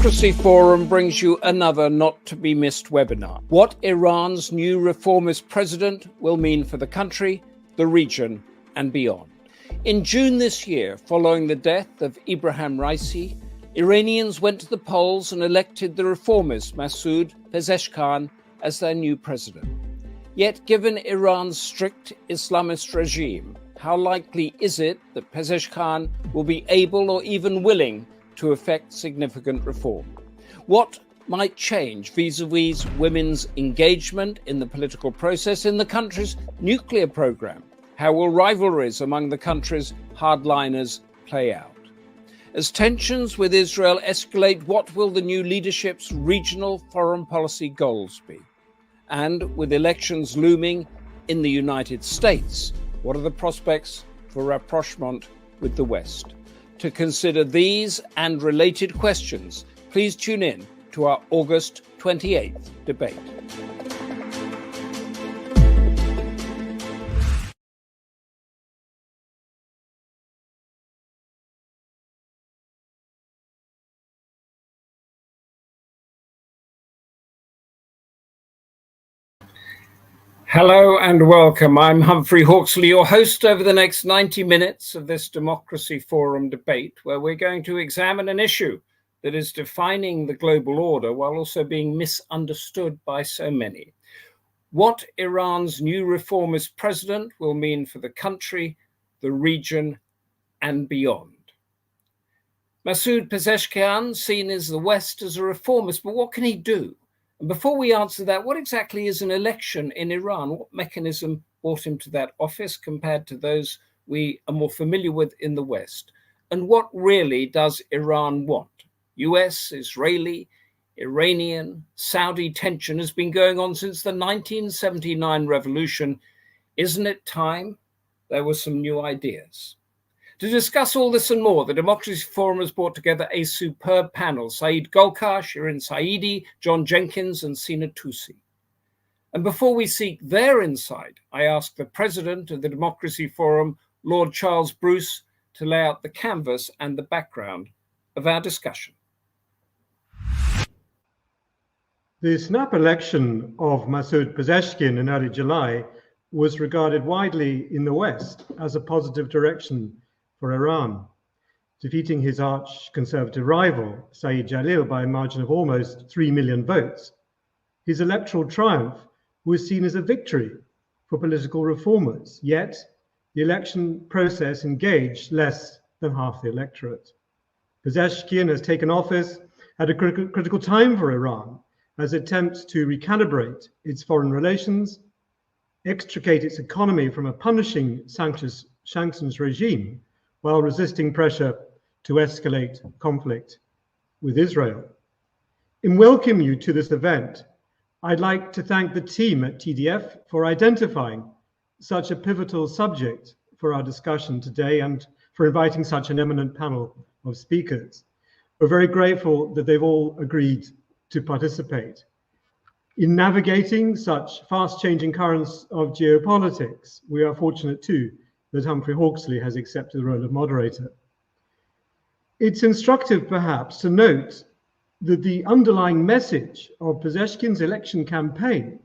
Democracy Forum brings you another not-to-be-missed webinar. What Iran's new reformist president will mean for the country, the region, and beyond. In June this year, following the death of Ibrahim Raisi, Iranians went to the polls and elected the reformist Massud Peshan as their new president. Yet, given Iran's strict Islamist regime, how likely is it that Peshan will be able or even willing to effect significant reform? What might change vis-a-vis women's engagement in the political process in the country's nuclear program? How will rivalries among the country's hardliners play out? As tensions with Israel escalate, what will the new leadership's regional foreign policy goals be? And with elections looming in the United States, what are the prospects for rapprochement with the West? To consider these and related questions, please tune in to our August 28th debate. Hello and welcome. I'm Humphrey Hawksley, your host over the next 90 minutes of this Democracy Forum debate, where we're going to examine an issue that is defining the global order while also being misunderstood by so many. What Iran's new reformist president will mean for the country, the region, and beyond. Massud Peshan, seen as the West as a reformist, but what can he do? And before we answer that, what exactly is an election in Iran? What mechanism brought him to that office compared to those we are more familiar with in the West? And what really does Iran want? US, Israeli, Iranian, Saudi tension has been going on since the 1979 revolution. Isn't it time there were some new ideas? To discuss all this and more, the Democracy Forum has brought together a superb panel: Saeid Golkar, Shirin Saeidi, John Jenkins, and Sina Toossi. And before we seek their insight, I ask the president of the Democracy Forum, Lord Charles Bruce, to lay out the canvas and the background of our discussion. The snap election of Massud Peshan in early July was regarded widely in the West as a positive direction for Iran, defeating his arch-conservative rival, Saeid Jalil, by a margin of almost 3 million votes. His electoral triumph was seen as a victory for political reformers, yet the election process engaged less than half the electorate. Peshan has taken office at a critical time for Iran as it attempts to recalibrate its foreign relations, extricate its economy from a punishing sanctions regime, while resisting pressure to escalate conflict with Israel. In welcoming you to this event, I'd like to thank the team at TDF for identifying such a pivotal subject for our discussion today and for inviting such an eminent panel of speakers. We're very grateful that they've all agreed to participate. In navigating such fast-changing currents of geopolitics, we are fortunate too that Humphrey Hawksley has accepted the role of moderator. It's instructive, perhaps, to note that the underlying message of Peshan's election campaign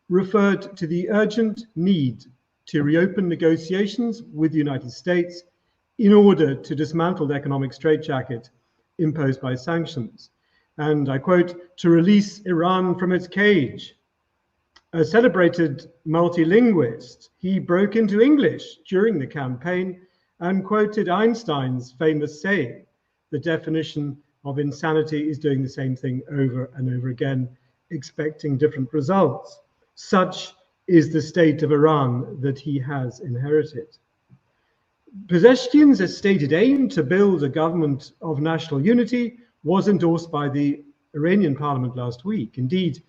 referred to the urgent need to reopen negotiations with the United States in order to dismantle the economic straitjacket imposed by sanctions. And I quote, to release Iran from its cage. A celebrated multilinguist, he broke into English during the campaign and quoted Einstein's famous saying, the definition of insanity is doing the same thing over and over again, expecting different results. Such is the state of Iran that he has inherited. Peshan's stated aim to build a government of national unity was endorsed by the Iranian parliament last week. Indeed,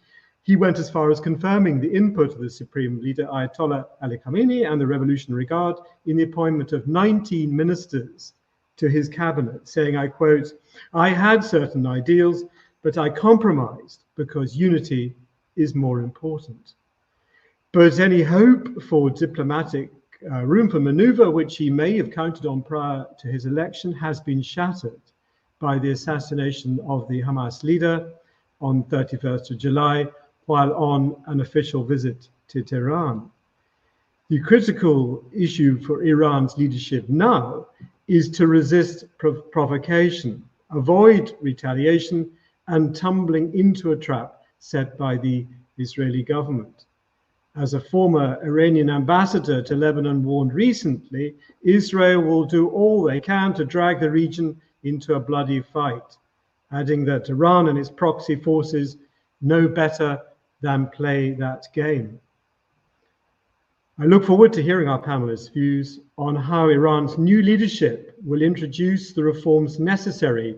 he went as far as confirming the input of the Supreme Leader Ayatollah Ali Khamenei and the Revolutionary Guard in the appointment of 19 ministers to his cabinet, saying, I quote, I had certain ideals, but I compromised because unity is more important. But any hope for diplomatic room for maneuver, which he may have counted on prior to his election, has been shattered by the assassination of the Hamas leader on 31st of July while on an official visit to Tehran. The critical issue for Iran's leadership now is to resist provocation, avoid retaliation, and tumbling into a trap set by the Israeli government. As a former Iranian ambassador to Lebanon warned recently, Israel will do all they can to drag the region into a bloody fight, adding that Iran and its proxy forces know better than play that game. I look forward to hearing our panelists' views on how Iran's new leadership will introduce the reforms necessary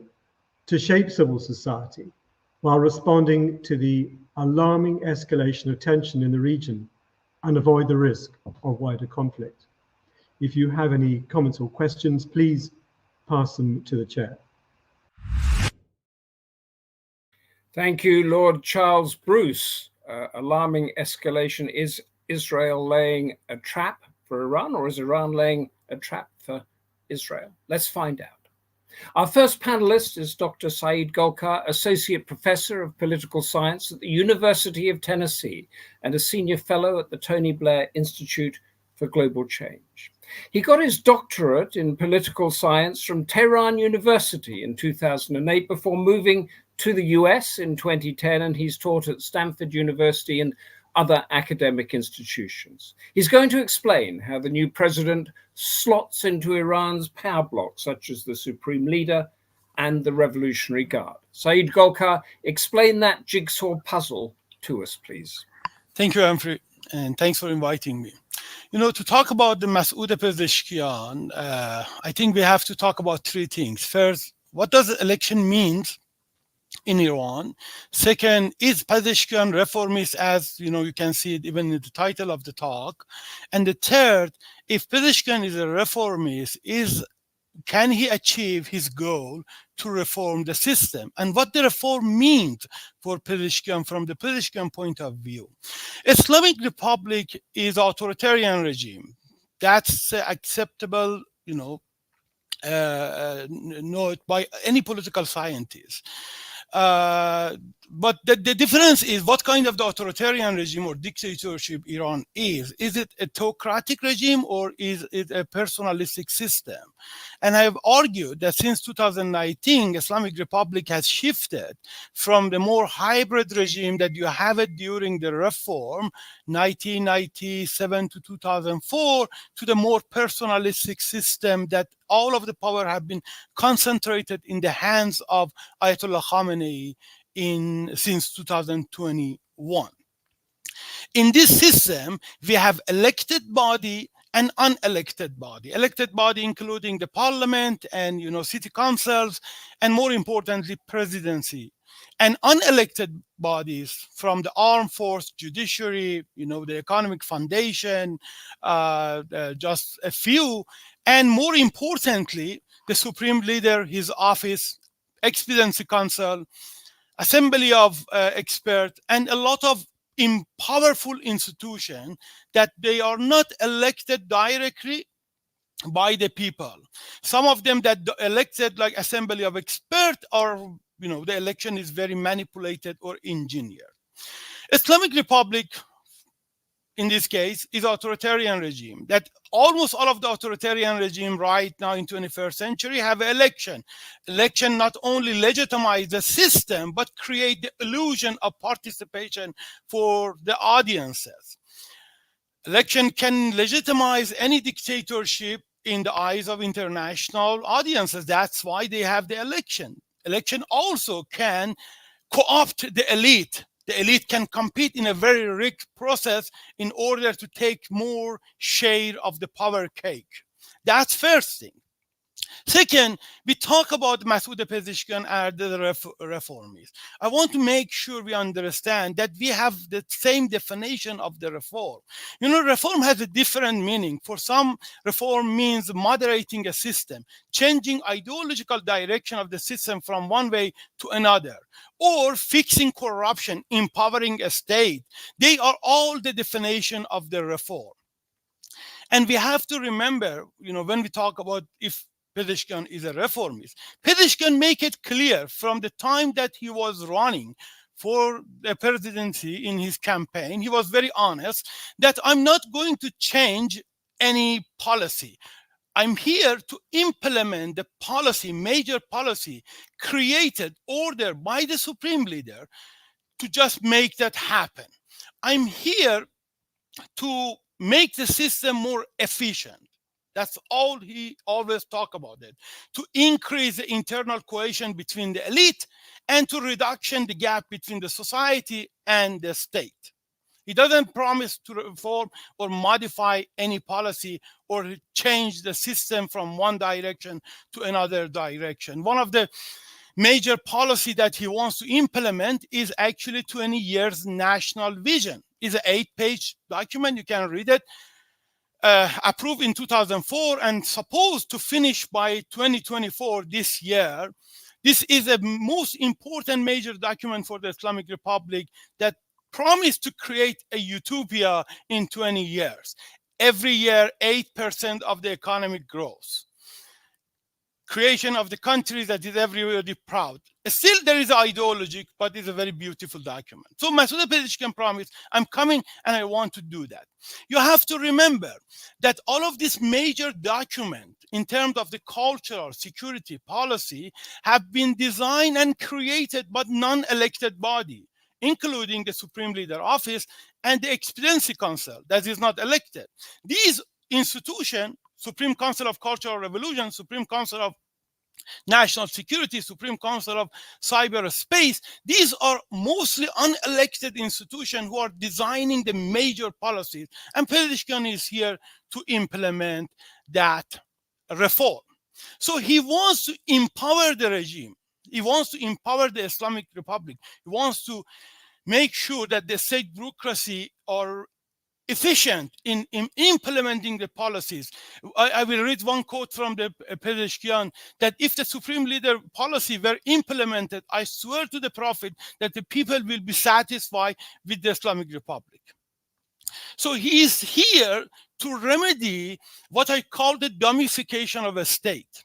to shape civil society while responding to the alarming escalation of tension in the region and avoid the risk of wider conflict. If you have any comments or questions, please pass them to the chair. Thank you, Lord Charles Bruce. Alarming escalation. Is Israel laying a trap for Iran, or is Iran laying a trap for Israel? Let's find out. Our first panelist is Dr. Saeid Golkar, Associate Professor of Political Science at the University of Tennessee and a Senior Fellow at the Tony Blair Institute for Global Change. He got his doctorate in political science from Tehran University in 2008 before moving to the US in 2010, and he's taught at Stanford University and other academic institutions. He's going to explain how the new president slots into Iran's power bloc, such as the Supreme Leader and the Revolutionary Guard. Saeid Golkar, explain that jigsaw puzzle to us, please. Thank you, Humphrey, and thanks for inviting me. You know, to talk about the Massud Peshan, I think we have to talk about three things. First, what does the election mean in Iran? Second, is Peshan reformist, as you know, you can see it even in the title of the talk. And the third, if Peshan is a reformist, can he achieve his goal to reform the system? And what the reform means for Peshan from the Peshan point of view. Islamic Republic is authoritarian regime. That's acceptable, you know, note by any political scientist. But the difference is what kind of the authoritarian regime or dictatorship Iran is. Is it a theocratic regime or is it a personalistic system? And I have argued that since 2019, Islamic Republic has shifted from the more hybrid regime that you have it during the reform, 1997 to 2004, to the more personalistic system that all of the power have been concentrated in the hands of Ayatollah Khamenei since 2021. In this system, we have elected body and unelected body. Elected body including the parliament and, you know, city councils, and more importantly, presidency. And unelected bodies from the armed force, judiciary, you know, the economic foundation, just a few. And more importantly, the supreme leader, his office, ex-presidency council, assembly of experts, and a lot of powerful institutions that they are not elected directly by the people. Some of them that elected like assembly of experts are, you know, the election is very manipulated or engineered. Islamic Republic, in this case, is authoritarian regime that almost all of the authoritarian regime right now in 21st century have election. Election not only legitimize the system, but create the illusion of participation for the audiences. Election can legitimize any dictatorship in the eyes of international audiences. That's why they have the election. Election also can co-opt the elite. The elite can compete in a very rigged process in order to take more share of the power cake. That's first thing. Second, we talk about Massud Peshan and the reformists. I want to make sure we understand that we have the same definition of the reform. You know, reform has a different meaning. For some, reform means moderating a system, changing ideological direction of the system from one way to another, or fixing corruption, empowering a state. They are all the definition of the reform. And we have to remember, you know, when we talk about if Pezeshkian is a reformist. Pezeshkian make it clear from the time that he was running for the presidency in his campaign, he was very honest that I'm not going to change any policy. I'm here to implement the policy, major policy created, ordered by the supreme leader to just make that happen. I'm here to make the system more efficient. That's all he always talk about it. To increase the internal cohesion between the elite and to reduction the gap between the society and the state. He doesn't promise to reform or modify any policy or change the system from one direction to another direction. One of the major policy that he wants to implement is actually 20 years national vision. It's an 8-page document. You can read it. Approved in 2004 and supposed to finish by 2024 this year. This is a most important major document for the Islamic Republic that promised to create a utopia in 20 years. Every year, 8% of the economic growth. Creation of the country that is everybody proud. Still, there is ideology, but it's a very beautiful document. So Massud Peshan promised, I'm coming and I want to do that. You have to remember that all of this major document in terms of the cultural security policy have been designed and created by non-elected body, including the Supreme Leader Office and the Expediency Council that is not elected. These institutions, Supreme Council of Cultural Revolution, Supreme Council of National Security, Supreme Council of Cyberspace, these are mostly unelected institutions who are designing the major policies. And Pezeshkian is here to implement that reform. So he wants to empower the regime. He wants to empower the Islamic Republic. He wants to make sure that the state bureaucracy are efficient in implementing the policies. I will read one quote from the Pezeshkian that if the Supreme Leader policy were implemented, I swear to the Prophet that the people will be satisfied with the Islamic Republic. So he is here to remedy what I call the dummification of a state.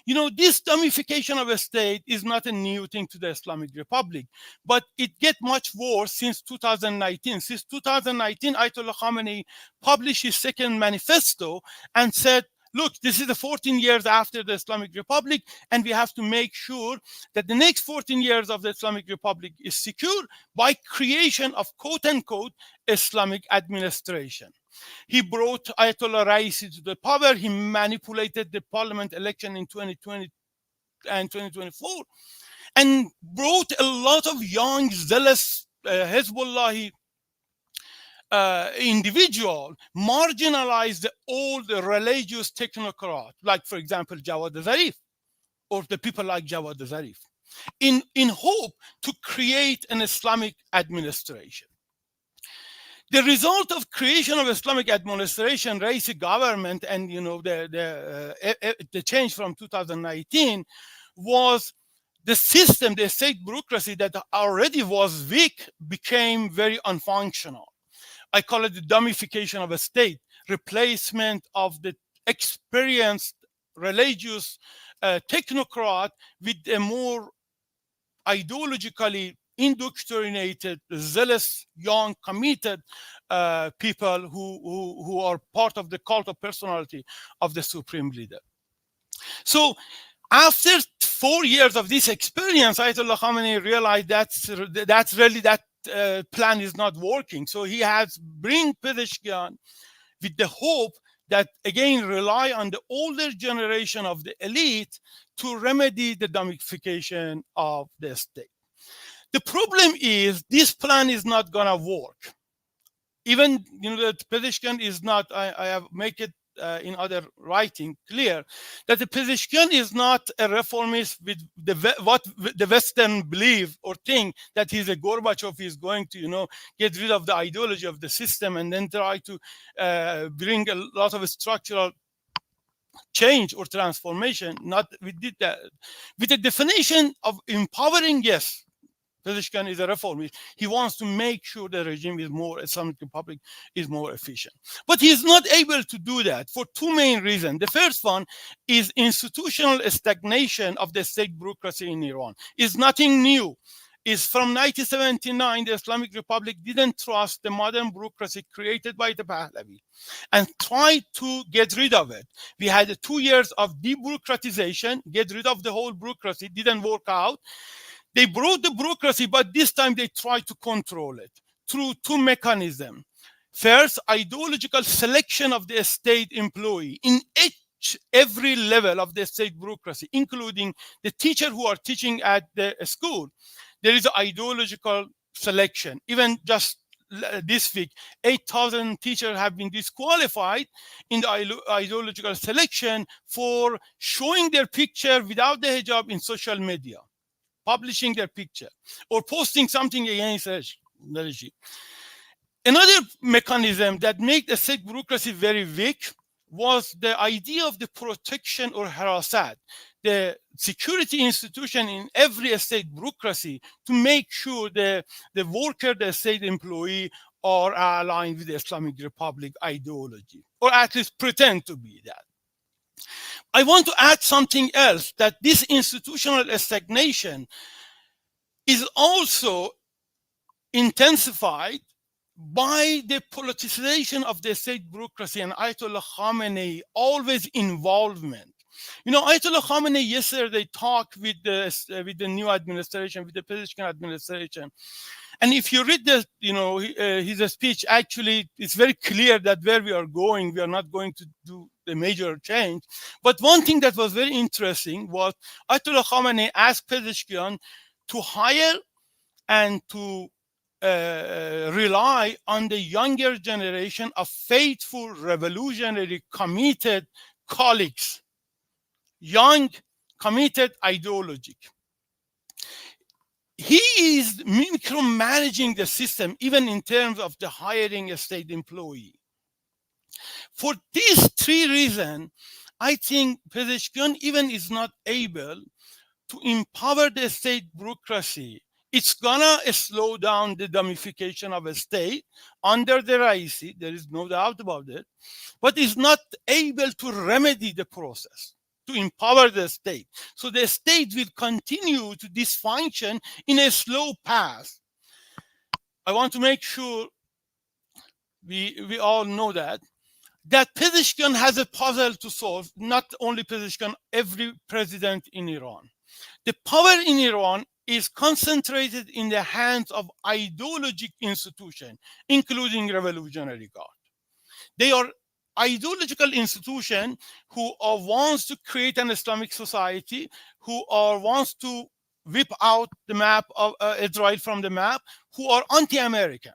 You know, this dummification of a state is not a new thing to the Islamic Republic, but it gets much worse since 2019. Since 2019, Ayatollah Khamenei published his second manifesto and said, look, this is the 14 years after the Islamic Republic, and we have to make sure that the next 14 years of the Islamic Republic is secure by creation of quote-unquote Islamic administration. He brought Ayatollah Raisi to the power. He manipulated the parliament election in 2020 and 2024 and brought a lot of young, zealous Hezbollah individual, marginalized all the religious technocrat, like, for example, Jawad Zarif, or the people like Jawad Zarif, in hope to create an Islamic administration. The result of creation of Islamic administration, Raisi government, and the change from 2019 was the system, the state bureaucracy that already was weak became very unfunctional. I call it the dummification of a state, replacement of the experienced religious technocrat with a more ideologically indoctrinated, zealous, young, committed people who are part of the cult of personality of the Supreme Leader. So after 4 years of this experience, Ayatollah Khamenei realized that's really that plan is not working. So he has bring Pezeshkian with the hope that, again, rely on the older generation of the elite to remedy the dummification of the state. The problem is this plan is not going to work. Even, that Pezeshkian is not, I have make it in other writing clear that the Pezeshkian is not a reformist with what the Western believe or think that he's a Gorbachev, is going to, get rid of the ideology of the system and then try to bring a lot of structural change or transformation. Not we did that with the definition of empowering. Yes, Pezeshkian is a reformist. He wants to make sure the regime is more, Islamic Republic is more efficient. But he is not able to do that for two main reasons. The first one is institutional stagnation of the state bureaucracy in Iran. It's nothing new. Is from 1979, the Islamic Republic didn't trust the modern bureaucracy created by the Pahlavi and tried to get rid of it. We had 2 years of debureaucratization, get rid of the whole bureaucracy, didn't work out. They brought the bureaucracy, but this time they tried to control it through two mechanisms. First, ideological selection of the state employee in every level of the state bureaucracy, including the teachers who are teaching at the school. There is ideological selection. Even just this week, 8,000 teachers have been disqualified in the ideological selection for showing their picture without the hijab in social media, publishing their picture, or posting something against the regime. Another mechanism that made the state bureaucracy very weak was the idea of the protection or harasat, the security institution in every state bureaucracy to make sure the worker, the state employee are aligned with the Islamic Republic ideology, or at least pretend to be that. I want to add something else, that this institutional stagnation is also intensified by the politicization of the state bureaucracy and Ayatollah Khamenei always involvement. You know, Ayatollah Khamenei yesterday talked with the new administration, with the Pezeshkian administration, and if you read the, his speech, actually, it's very clear that where we are going, we are not going to do a major change. But one thing that was very interesting was Ayatollah Khamenei asked Pezeshkian to hire and to rely on the younger generation of faithful, revolutionary, committed colleagues, young, committed, ideologic. He is micromanaging the system, even in terms of the hiring a state employee. For these three reasons, I think Pezeshkian even is not able to empower the state bureaucracy. It's gonna slow down the dummification of a state under the Raisi, there is no doubt about it, but is not able to remedy the process, to empower the state. So the state will continue to dysfunction in a slow path. I want to make sure we all know that Pezeshkian has a puzzle to solve, not only Pezeshkian, every president in Iran. The power in Iran is concentrated in the hands of ideological institutions, including Revolutionary Guard. They are ideological institutions who wants to create an Islamic society, who wants to whip out the map of Israel from the map, who are anti-American.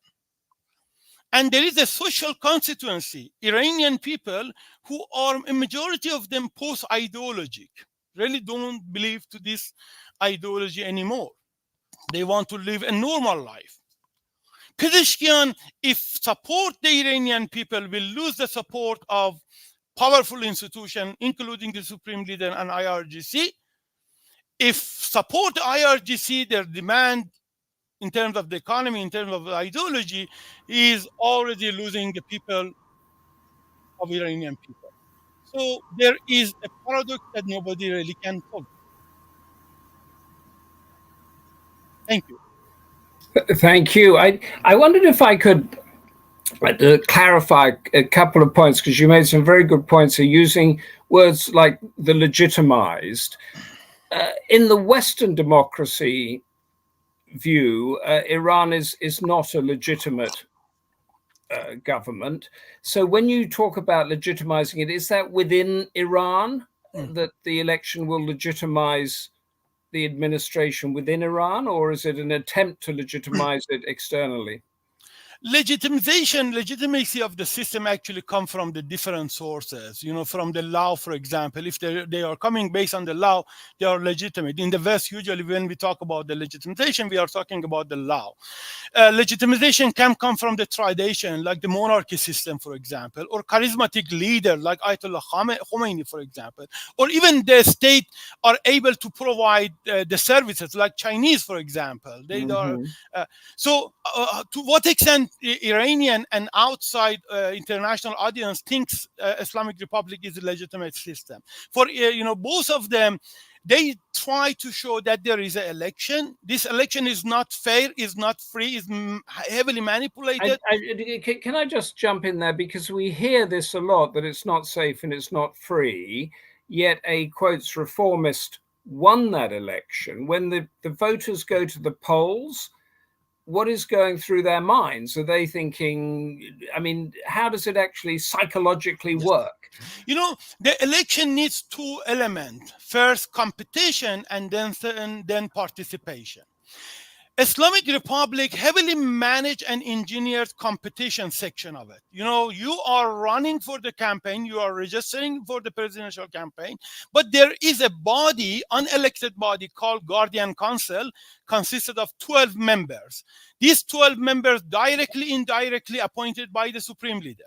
And there is a social constituency, Iranian people who are, a majority of them post-ideologic, really don't believe to this ideology anymore. They want to live a normal life. Pezeshkian, if support the Iranian people, will lose the support of powerful institutions, including the Supreme Leader and IRGC. If support the IRGC, their demand in terms of the economy, in terms of the ideology, is already losing the people of Iranian people. So there is a paradox that nobody really can solve. Thank you. Thank you. I wondered if I could clarify a couple of points, because you made some very good points of using words like the legitimized. In the Western democracy view, Iran is not a legitimate government. So when you talk about legitimizing it, is that within Iran that the election will legitimize the administration within Iran, or is it an attempt to legitimize it externally? Legitimacy of the system actually come from the different sources. From the law, for example, if they are coming based on the law, they are legitimate. In the West, usually when we talk about the legitimization, we are talking about the law. legitimization can come from the tradition, like the monarchy system, for example, or charismatic leader like Ayatollah Khomeini, for example, or even the state are able to provide the services, like Chinese, for example. They are so. To what extent Iranian and outside international audience thinks Islamic Republic is a legitimate system? For both of them, they try to show that there is an election. This election is not fair, is not free, is heavily manipulated. Can I just jump in there? Because we hear this a lot, that it's not safe and it's not free, yet a, quotes, reformist won that election. When the voters go to the polls, what is going through their minds? Are they thinking, I mean, how does it actually psychologically work? The election needs two elements. First, competition, and then participation. Islamic Republic heavily managed and engineered competition section of it. You are running for the campaign, you are registering for the presidential campaign, but there is a body, unelected body called Guardian Council, consisted of 12 members. These 12 members directly, indirectly appointed by the Supreme Leader.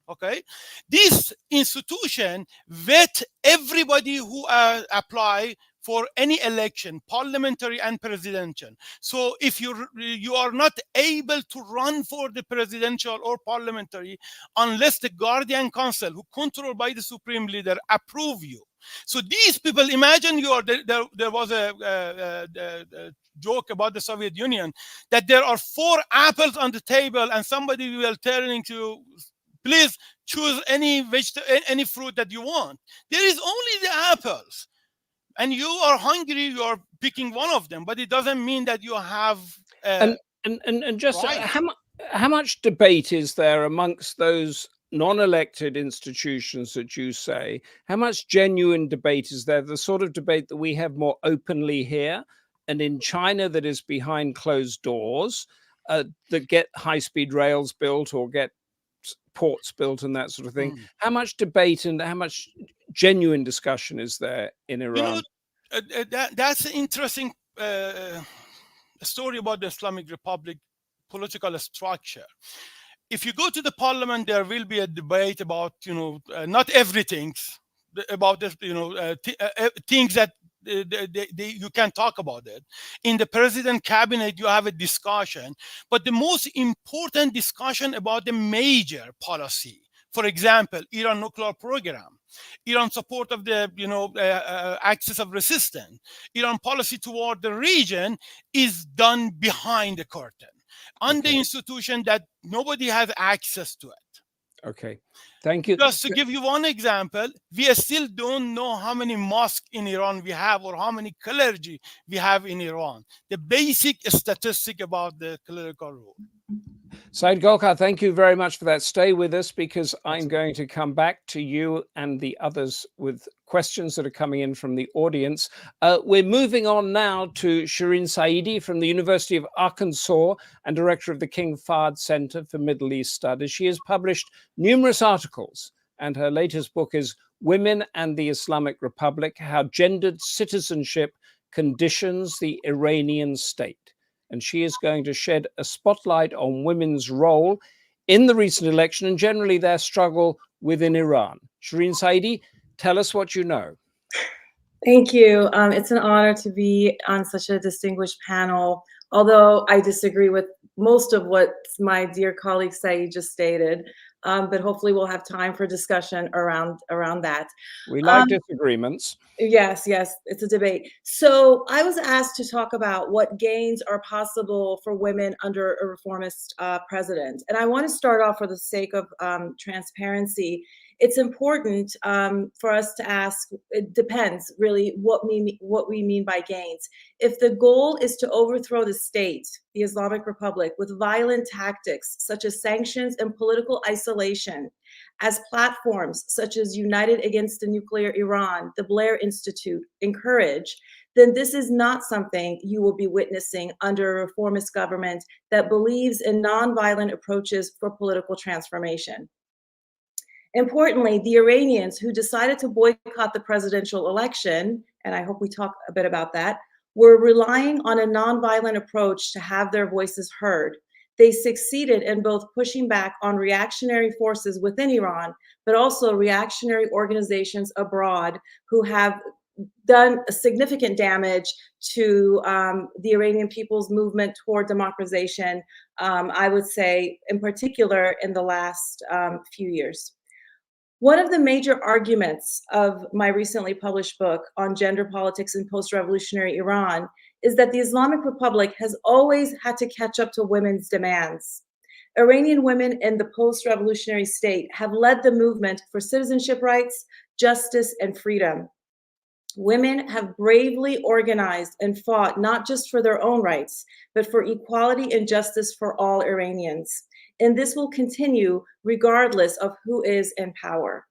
Okay, this institution vet everybody who apply for any election, parliamentary and presidential. So if you are not able to run for the presidential or parliamentary unless the Guardian Council, who controlled by the Supreme Leader, approve you. So these people, imagine there was a joke about the Soviet Union, that there are 4 apples on the table and somebody will telling you, please choose any fruit that you want. There is only the apples. And you are hungry, you are picking one of them, but it doesn't mean that you have and just right. How much debate is there amongst those non-elected institutions that you say? How much genuine debate is there? The sort of debate that we have more openly here, and in China that is behind closed doors, that get high-speed rails built or get ports built and that sort of thing. How much debate and how much genuine discussion is there in Iran? That's an interesting story about the Islamic Republic political structure. If you go to the parliament, there will be a debate about, not everything, about this, things that you can talk about it. In the president cabinet, you have a discussion, but the most important discussion about the major policy, for example, Iran nuclear program, Iran support of the axis of resistance, Iran policy toward the region, is done behind the curtain on the institution that nobody has access to it. Okay, thank you. Just to give you one example, we still don't know how many mosques in Iran we have or how many clergy we have in Iran. The basic statistic about the clerical role. Saeid Golkar, thank you very much for that. Stay with us, because I'm going to come back to you and the others with questions that are coming in from the audience. We're moving on now to Shirin Saeidi from the University of Arkansas and director of the King Fahd Center for Middle East Studies. She has published numerous articles, and her latest book is Women and the Islamic Republic: How Gendered Citizenship Conditions the Iranian State. And she is going to shed a spotlight on women's role in the recent election and generally their struggle within Iran. Shirin Saeidi, tell us what you know. Thank you. It's an honor to be on such a distinguished panel, although I disagree with most of what my dear colleague Saeid just stated. But hopefully we'll have time for discussion around that. We like disagreements. Yes, it's a debate. So I was asked to talk about what gains are possible for women under a reformist president. And I want to start off for the sake of transparency. It's important for us to ask, it depends really what we mean by gains. If the goal is to overthrow the state, the Islamic Republic, with violent tactics such as sanctions and political isolation, as platforms such as United Against the Nuclear Iran, the Blair Institute encourage, then this is not something you will be witnessing under a reformist government that believes in nonviolent approaches for political transformation. Importantly, the Iranians who decided to boycott the presidential election, and I hope we talk a bit about that, were relying on a nonviolent approach to have their voices heard. they succeeded in both pushing back on reactionary forces within Iran, but also reactionary organizations abroad who have done significant damage to the Iranian people's movement toward democratization, I would say, in particular, in the last few years. One of the major arguments of my recently published book on gender politics in post-revolutionary Iran is that the Islamic Republic has always had to catch up to women's demands. Iranian women in the post-revolutionary state have led the movement for citizenship rights, justice, and freedom. Women have bravely organized and fought not just for their own rights, but for equality and justice for all Iranians. And this will continue regardless of who is in power.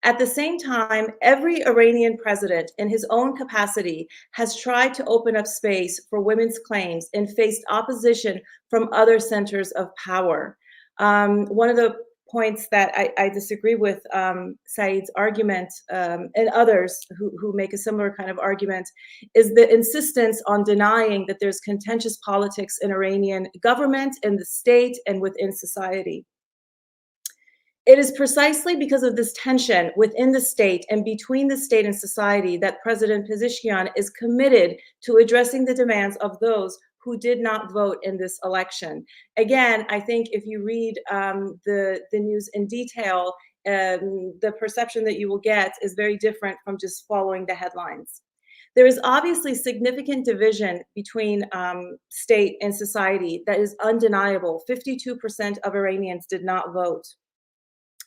At the same time, every Iranian president in his own capacity has tried to open up space for women's claims and faced opposition from other centers of power. One of the points that I disagree with Saeid's argument and others who make a similar kind of argument is the insistence on denying that there's contentious politics in Iranian government, in the state, and within society. It is precisely because of this tension within the state and between the state and society that President Pezeshkian is committed to addressing the demands of those who did not vote in this election. Again, I think if you read the news in detail, the perception that you will get is very different from just following the headlines. There is obviously significant division between state and society that is undeniable. 52% of Iranians did not vote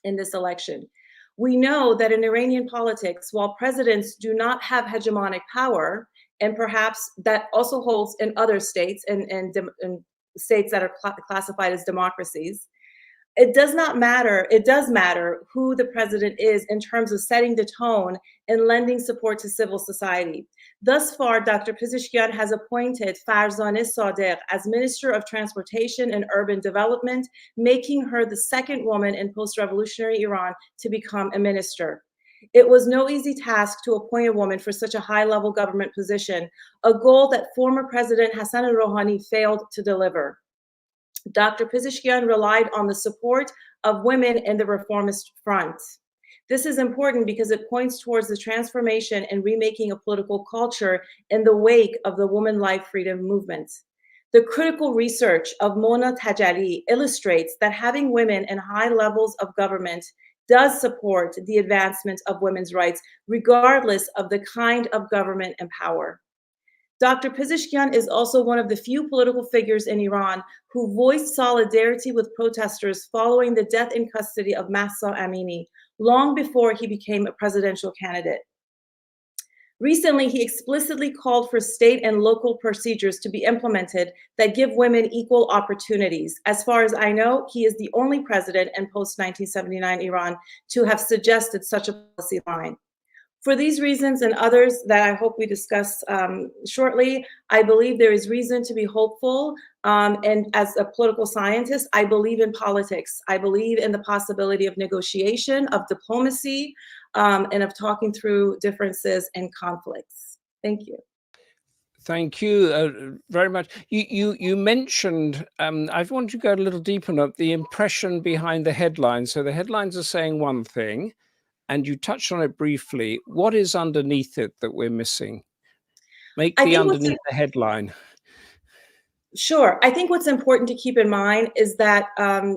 in this election. We know that in Iranian politics, while presidents do not have hegemonic power, and perhaps that also holds in other states and states that are classified as democracies, it does not matter. It does matter who the president is in terms of setting the tone and lending support to civil society. Thus far, Dr. Pezeshkian has appointed Farzaneh Sadegh as Minister of Transportation and Urban Development, making her the second woman in post-revolutionary Iran to become a minister. It was no easy task to appoint a woman for such a high-level government position, a goal that former President Hassan Rouhani failed to deliver. Dr. Pezeshkian relied on the support of women in the reformist front. This is important because it points towards the transformation and remaking of political culture in the wake of the woman life freedom movement. The critical research of Mona Tajali illustrates that having women in high levels of government does support the advancement of women's rights, regardless of the kind of government and power. Dr. Pezeshkian is also one of the few political figures in Iran who voiced solidarity with protesters following the death in custody of Mahsa Amini, long before he became a presidential candidate. Recently, he explicitly called for state and local procedures to be implemented that give women equal opportunities. As far as I know, he is the only president in post-1979 Iran to have suggested such a policy line. For these reasons and others that I hope we discuss shortly, I believe there is reason to be hopeful. And as a political scientist, I believe in politics. I believe in the possibility of negotiation, of diplomacy, and of talking through differences and conflicts. Thank you. Thank you very much. You mentioned, I want to go a little deeper on the impression behind the headlines. So the headlines are saying one thing, and you touched on it briefly. What is underneath it that we're missing? Make the underneath the headline. Sure. I think what's important to keep in mind is that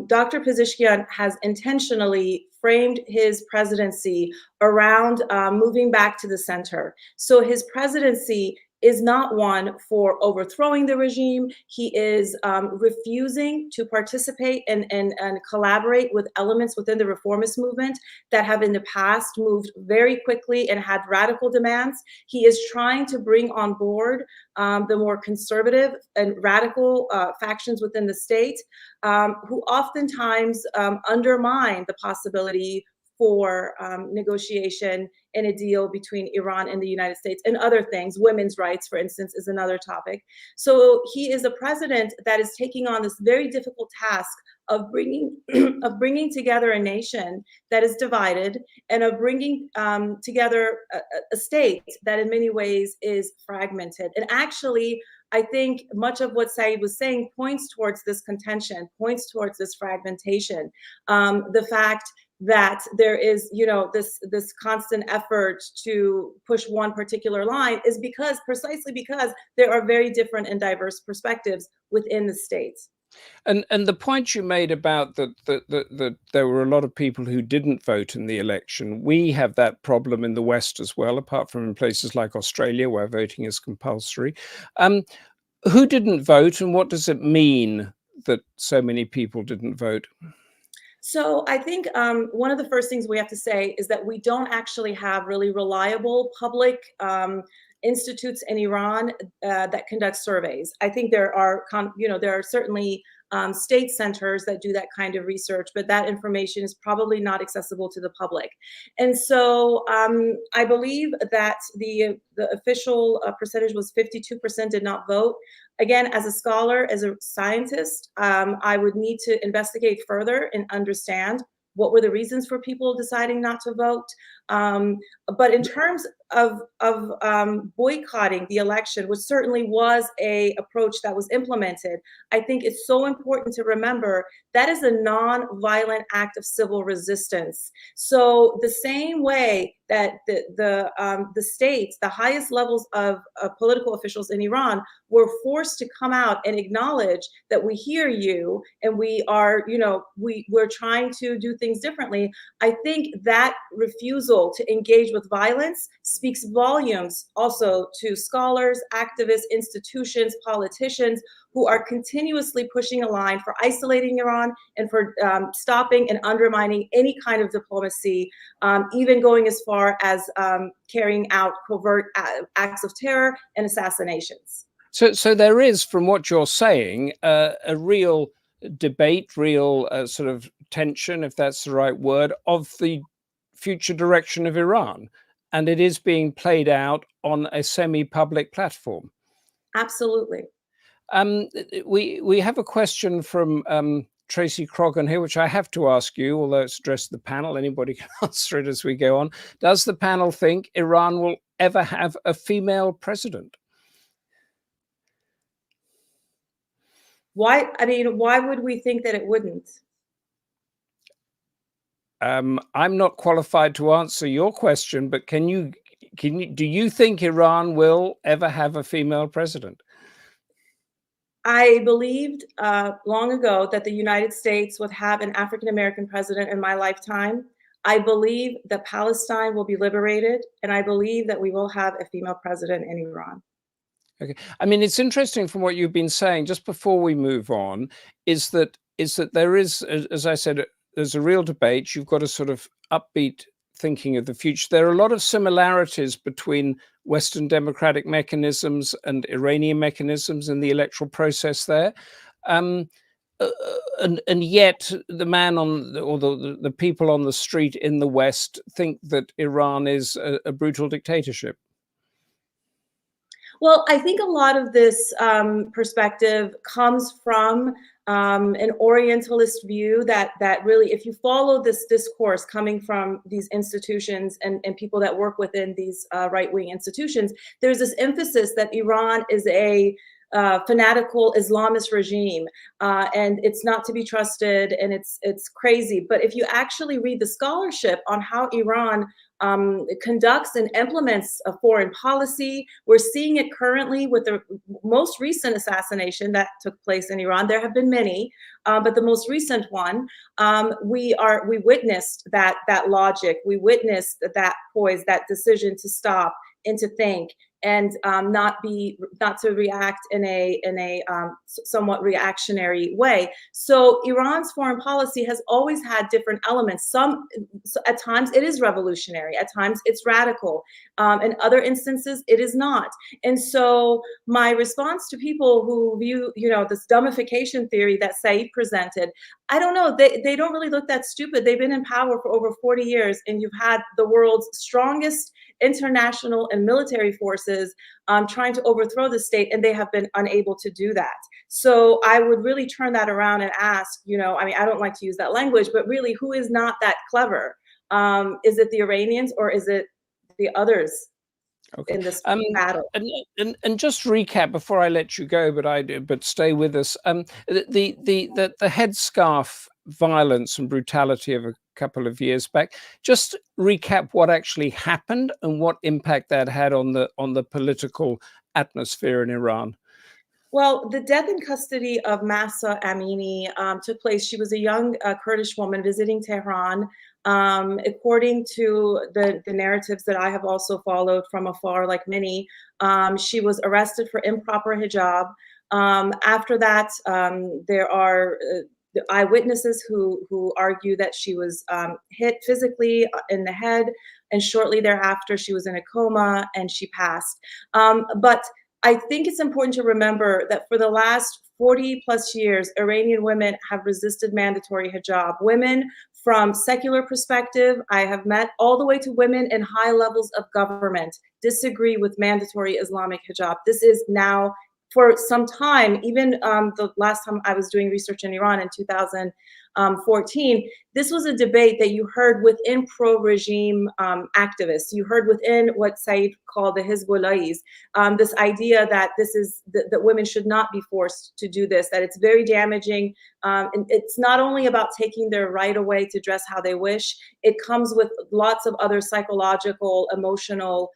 Dr. Pezeshkian has intentionally framed his presidency around moving back to the center. So his presidency is not one for overthrowing the regime. He is refusing to participate and collaborate with elements within the reformist movement that have in the past moved very quickly and had radical demands. He is trying to bring on board the more conservative and radical factions within the state who oftentimes undermine the possibility for negotiation and a deal between Iran and the United States and other things. Women's rights, for instance, is another topic. So he is a president that is taking on this very difficult task of bringing together a nation that is divided and of bringing together a state that in many ways is fragmented. And actually, I think much of what Saeid was saying points towards this contention, points towards this fragmentation. The fact that there is, this constant effort to push one particular line is precisely because there are very different and diverse perspectives within the states. And the point you made about that there were a lot of people who didn't vote in the election, we have that problem in the West as well, apart from in places like Australia where voting is compulsory. Who didn't vote, and what does it mean that so many people didn't vote? So I think one of the first things we have to say is that we don't actually have really reliable public institutes in Iran that conduct surveys. I think there are certainly state centers that do that kind of research, but that information is probably not accessible to the public. And so I believe that the official percentage was 52% did not vote. Again, as a scholar, as a scientist, I would need to investigate further and understand what were the reasons for people deciding not to vote. But in terms of boycotting the election, which certainly was a approach that was implemented, I think it's so important to remember that is a non-violent act of civil resistance. So the same way that the states, the highest levels of political officials in Iran, were forced to come out and acknowledge that we hear you and we are, we're trying to do things differently. I think that refusal to engage with violence speaks volumes also to scholars, activists, institutions, politicians who are continuously pushing a line for isolating Iran and for stopping and undermining any kind of diplomacy, even going as far as carrying out covert acts of terror and assassinations. So there is, from what you're saying, a real debate, real sort of tension, if that's the right word, of the future direction of Iran. And it is being played out on a semi-public platform. Absolutely. We have a question from Tracy Croggan here, which I have to ask you, although it's addressed to the panel. Anybody can answer it as we go on. Does the panel think Iran will ever have a female president? Why? I mean, why would we think that it wouldn't? I'm not qualified to answer your question, but do you think Iran will ever have a female president? I believed long ago that the United States would have an African-American president in my lifetime. I believe that Palestine will be liberated, and I believe that we will have a female president in Iran. Okay. I mean, it's interesting from what you've been saying, just before we move on, is that there is, as I said, there's a real debate. You've got a sort of upbeat thinking of the future. There are a lot of similarities between Western democratic mechanisms and Iranian mechanisms in the electoral process there. And yet the man or the people on the street in the West think that Iran is a brutal dictatorship. Well, I think a lot of this perspective comes from an Orientalist view that really, if you follow this discourse coming from these institutions and people that work within these right-wing institutions, there's this emphasis that Iran is a fanatical Islamist regime, and it's not to be trusted, and it's crazy. But if you actually read the scholarship on how Iran conducts and implements a foreign policy, we're seeing it currently with the most recent assassination that took place in Iran. There have been many, but the most recent one, we witnessed that logic, we witnessed that poise, that decision to stop and to think, and not to react in a somewhat reactionary way. So Iran's foreign policy has always had different elements. At times it is revolutionary, at times it's radical, in other instances it is not. And so my response to people who view, this dumbification theory that Saeid presented, I don't know, they don't really look that stupid. They've been in power for over 40 years, and you've had the world's strongest international and military forces trying to overthrow the state, and they have been unable to do that. So I would really turn that around and ask, I don't like to use that language, but really, who is not that clever? Is it the Iranians or is it the others? Okay. in this battle. And just recap before I let you go, but stay with us. The headscarf violence and brutality of a couple of years back. Just recap what actually happened and what impact that had on the political atmosphere in Iran. Well, the death in custody of Mahsa Amini took place. She was a young Kurdish woman visiting Tehran. According to the narratives that I have also followed from afar, like many, she was arrested for improper hijab. After that, there are eyewitnesses who argue that she was hit physically in the head, and shortly thereafter, she was in a coma and she passed. But I think it's important to remember that for the last 40 plus years, Iranian women have resisted mandatory hijab. Women from secular perspective, I have met, all the way to women in high levels of government, disagree with mandatory Islamic hijab. This is now, for some time, even the last time I was doing research in Iran in 2014, this was a debate that you heard within pro-regime activists. You heard within what Saeid called the Hezbollahis, this idea that that women should not be forced to do this, that it's very damaging. And it's not only about taking their right away to dress how they wish, it comes with lots of other psychological, emotional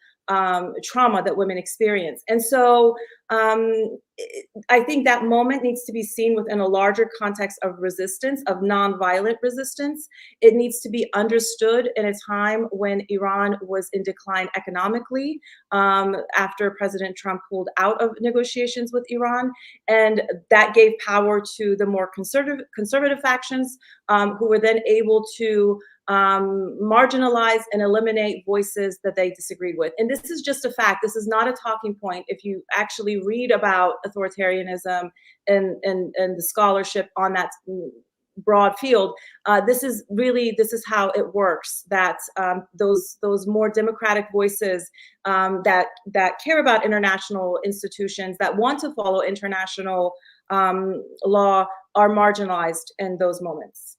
trauma that women experience. And so I think that moment needs to be seen within a larger context of resistance, of nonviolent resistance. It needs to be understood in a time when Iran was in decline economically, after President Trump pulled out of negotiations with Iran. And that gave power to the more conservative factions, who were then able to marginalize and eliminate voices that they disagreed with. And this is just a fact. This is not a talking point. If you actually read about authoritarianism and the scholarship on that broad field, this is how it works, that those more democratic voices that care about international institutions, that want to follow international law, are marginalized in those moments.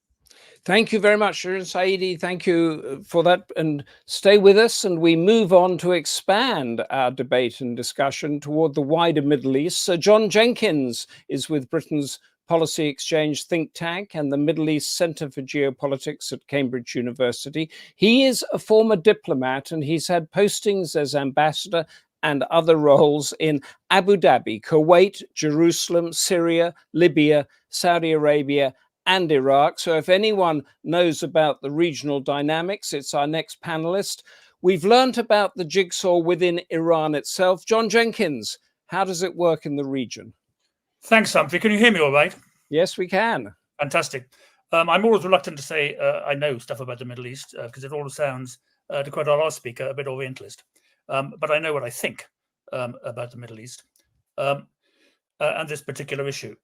Thank you very much, Shirin. Saeidi, thank you for that. And stay with us, and we move on to expand our debate and discussion toward the wider Middle East. Sir John Jenkins is with Britain's Policy Exchange think tank and the Middle East Centre for Geopolitics at Cambridge University. He is a former diplomat, and he's had postings as ambassador and other roles in Abu Dhabi, Kuwait, Jerusalem, Syria, Libya, Saudi Arabia, and Iraq. So if anyone knows about the regional dynamics, it's our next panelist. We've learned about the jigsaw within Iran itself. John Jenkins, how does it work in the region? Thanks, Humphrey. Can you hear me all right? Yes, we can. Fantastic. I'm always reluctant to say I know stuff about the Middle East, because it always sounds, to quote our last speaker, a bit Orientalist. But I know what I think about the Middle East and this particular issue.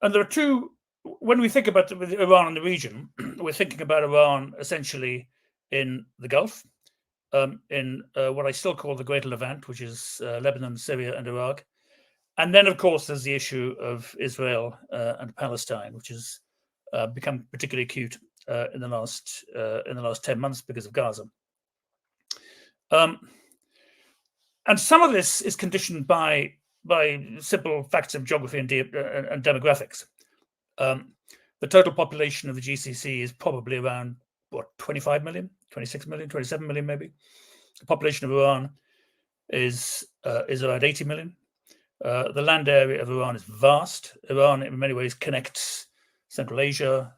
And there are two, when we think about Iran and the region, we're thinking about Iran essentially in the Gulf, in what I still call the Greater Levant, which is Lebanon, Syria, and Iraq. And then, of course, there's the issue of Israel and Palestine, which has become particularly acute in the last 10 months because of Gaza. And some of this is conditioned by simple facts of geography and demographics. The total population of the GCC is probably around, 25 million, 26 million, 27 million maybe. The population of Iran is around 80 million. The land area of Iran is vast. Iran, in many ways, connects Central Asia,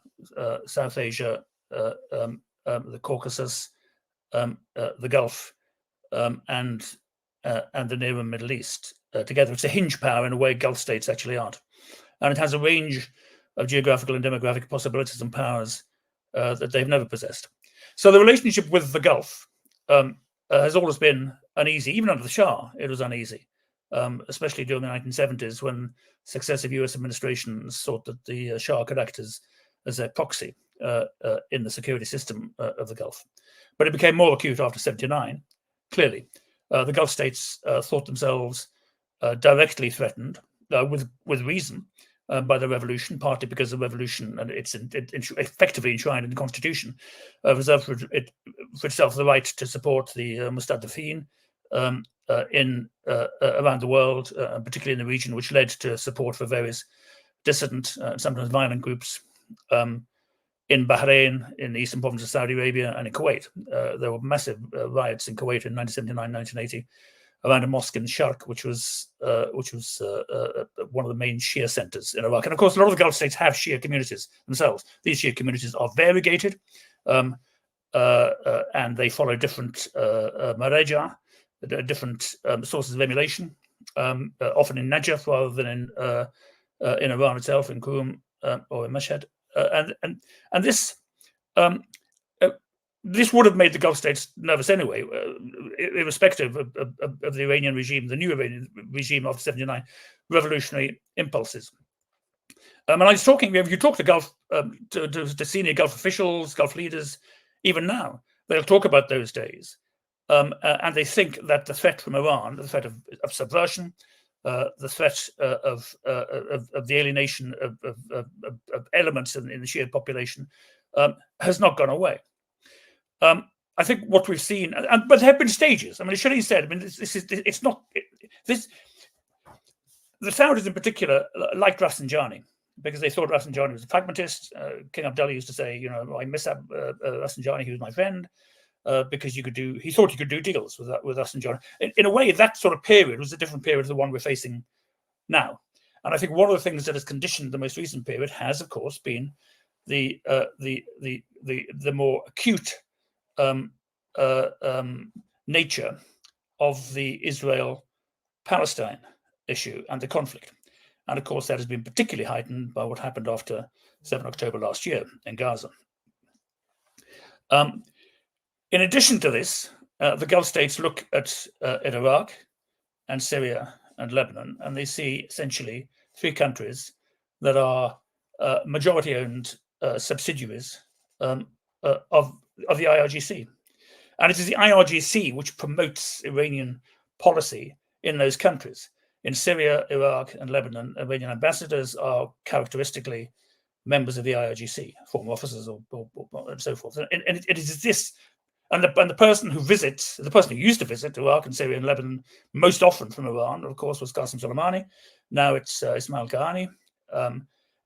South Asia, the Caucasus, the Gulf, and the Near and Middle East together. It's a hinge power in a way Gulf states actually aren't. And it has a range of geographical and demographic possibilities and powers that they've never possessed. So the relationship with the Gulf has always been uneasy. Even under the Shah, it was uneasy, especially during the 1970s when successive US administrations thought that the Shah could act as a proxy in the security system of the Gulf. But it became more acute after 79, clearly. The Gulf states thought themselves directly threatened, with reason, by the revolution, partly because the revolution, and it's effectively enshrined in the constitution, reserved for itself the right to support the Mustadafin around the world, particularly in the region, which led to support for various dissident, sometimes violent groups in Bahrain, in the eastern province of Saudi Arabia, and in Kuwait. There were massive riots in Kuwait in 1979, 1980, around a mosque in Sharq, which was one of the main Shia centers in Iraq. And of course, a lot of the Gulf states have Shia communities themselves. These Shia communities are variegated, and they follow different maraja, different sources of emulation, often in Najaf rather than in Iran itself, in Qum or in Mashhad. And this would have made the Gulf states nervous anyway, irrespective of the Iranian regime, the new Iranian regime after 79 revolutionary impulses. And I was talking, if you talk to Gulf, to senior Gulf officials, Gulf leaders, even now, they'll talk about those days. And they think that the threat from Iran, the threat of subversion, the threat of the alienation of elements in the Shia population has not gone away. I think what we've seen, but there have been stages. I mean, Shirin said, I mean, it's not this. The Saudis in particular liked Rafsanjani because they thought Rafsanjani was a pragmatist. King Abdullah used to say, you know, I miss Rafsanjani, he was my friend, because he thought you could do deals with Rafsanjani. In a way, that sort of period was a different period to the one we're facing now. And I think one of the things that has conditioned the most recent period has, of course, been the more acute nature of the Israel-Palestine issue and the conflict. And of course, that has been particularly heightened by what happened after 7 October last year in Gaza. In addition to this, the Gulf states look at Iraq and Syria and Lebanon, and they see essentially 3 countries that are majority-owned subsidiaries of the IRGC. And it is the IRGC which promotes Iranian policy in those countries. In Syria, Iraq, and Lebanon, Iranian ambassadors are characteristically members of the IRGC, former officers and so forth. And it is this, and the person who visits, the person who used to visit Iraq and Syria and Lebanon most often from Iran, of course, was Qasem Soleimani. Now it's Ismail Qaani.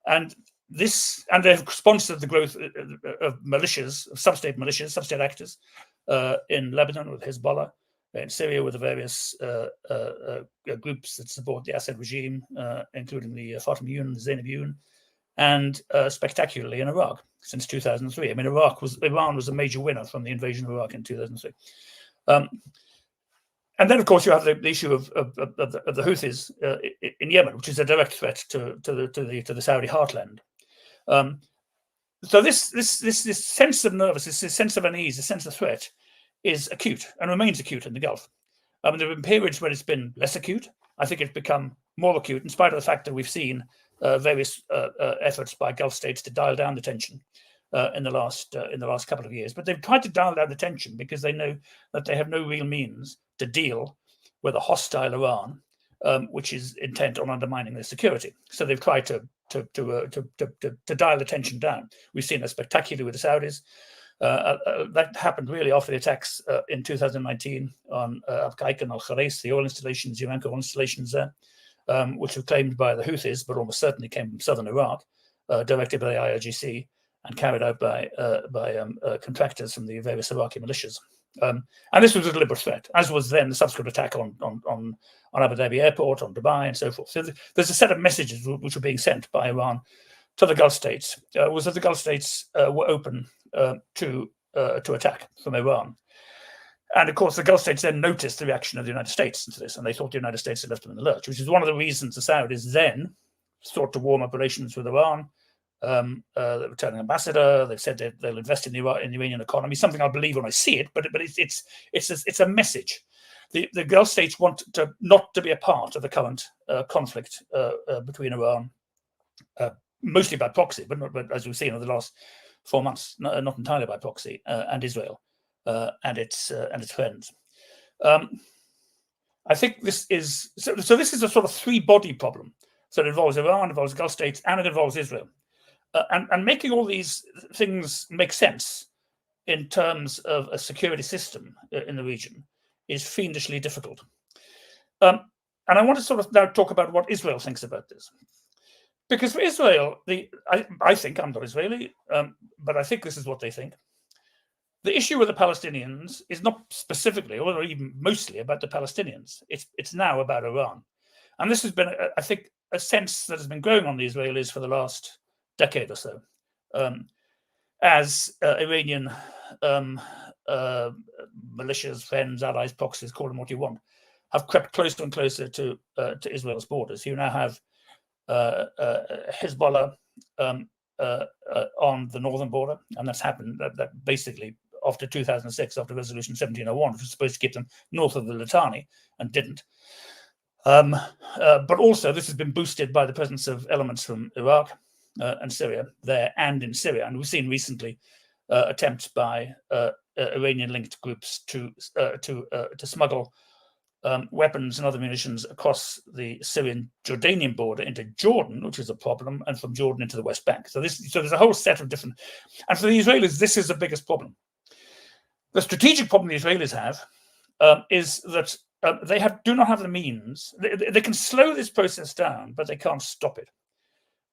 And they've sponsored the growth of militias, of sub-state militias, sub-state actors in Lebanon with Hezbollah, in Syria with the various groups that support the Assad regime, including the Fatimiyun, the Zainabiyun, and spectacularly in Iraq since 2003. I mean, Iran was a major winner from the invasion of Iraq in 2003. And then, of course, you have the issue of the Houthis in Yemen, which is a direct threat to the Saudi heartland. So this sense of nervousness, this sense of unease, this sense of threat is acute and remains acute in the Gulf. There have been periods when it's been less acute. I think it's become more acute, in spite of the fact that we've seen various efforts by Gulf states to dial down the tension in the last couple of years. But they've tried to dial down the tension because they know that they have no real means to deal with a hostile Iran, which is intent on undermining their security. So they've tried to dial the tension down. We've seen that spectacularly with the Saudis. That happened really after the attacks in 2019 on Al-Qaik and Al-Kharais, the oil installations, Aramco oil installations there, which were claimed by the Houthis, but almost certainly came from southern Iraq, directed by the IRGC and carried out by contractors from the various Iraqi militias. And this was a deliberate threat, as was then the subsequent attack on Abu Dhabi airport, on Dubai, and so forth. So there's a set of messages which were being sent by Iran to the Gulf states, was that the Gulf states were open to attack from Iran. And of course, the Gulf states then noticed the reaction of the United States to this, and they thought the United States had left them in the lurch, which is one of the reasons the Saudis then sought to warm up relations with Iran. The returning ambassador, they've said they'll invest in the Iranian economy, something I believe when I see it, but it's a message. The Gulf states want not to be a part of the current conflict between Iran, mostly by proxy, but as we've seen over the last 4 months, not entirely by proxy, and Israel and its friends. I think this is so. This is a sort of 3-body problem So it involves Iran, involves Gulf states, and it involves Israel. And making all these things make sense in terms of a security system in the region is fiendishly difficult. And I want to sort of now talk about what Israel thinks about this. Because for Israel, I think, I'm not Israeli, but I think this is what they think. The issue with the Palestinians is not specifically, or even mostly, about the Palestinians. It's now about Iran. And this has been, I think, a sense that has been growing on the Israelis for the last decade or so, as Iranian militias, friends, allies, proxies, call them what you want, have crept closer and closer to Israel's borders. You now have Hezbollah on the northern border, and that's happened that basically after 2006, after Resolution 1701, which was supposed to keep them north of the Litani and didn't. But also, this has been boosted by the presence of elements from Iraq and Syria there and in Syria. And we've seen recently attempts by Iranian-linked groups to smuggle weapons and other munitions across the Syrian-Jordanian border into Jordan, which is a problem, and from Jordan into the West Bank. So there's a whole set of different. And for the Israelis, this is the biggest problem. The strategic problem the Israelis have is that they do not have the means. They can slow this process down, but they can't stop it.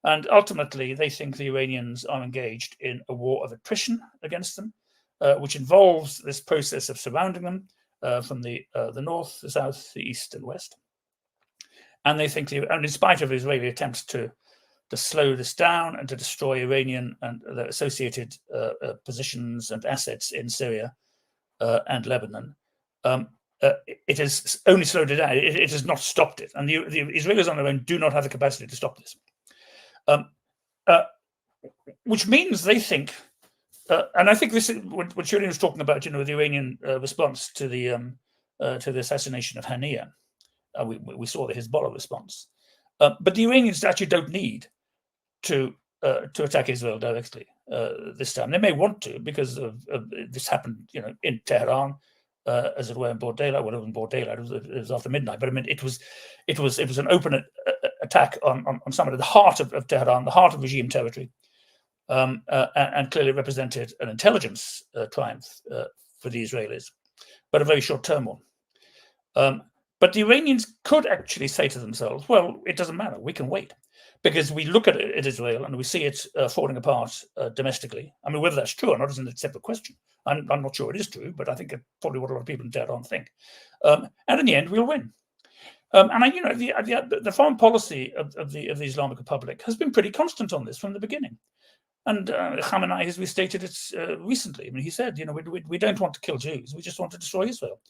And ultimately, they think the Iranians are engaged in a war of attrition against them, which involves this process of surrounding them from the north, the south, the east, and west. And they think, and in spite of Israeli attempts to slow this down and to destroy Iranian and the associated positions and assets in Syria and Lebanon, it has only slowed it down. It has not stopped it. And the Israelis on their own do not have the capacity to stop this. Which means they think, and I think this is what Shirin was talking about, the Iranian response to the assassination of Haniyeh. We saw the Hezbollah response. But the Iranians actually don't need to attack Israel directly this time. They may want to, because of this happened, in Tehran, as it were, in broad daylight. Well, it wasn't broad daylight; it was after midnight. But I mean, it was an open attack on some of the heart of Tehran, the heart of regime territory, and clearly represented an intelligence triumph for the Israelis, but a very short-term one. But the Iranians could actually say to themselves, well, it doesn't matter, we can wait. Because we look at Israel and we see it falling apart domestically. I mean, whether that's true or not is a separate question. I'm not sure it is true, but I think it's probably what a lot of people in Tehran think. And in the end, we'll win. The foreign policy of the Islamic Republic has been pretty constant on this from the beginning. And Khamenei has restated it recently. I mean, he said, we don't want to kill Jews, we just want to destroy Israel.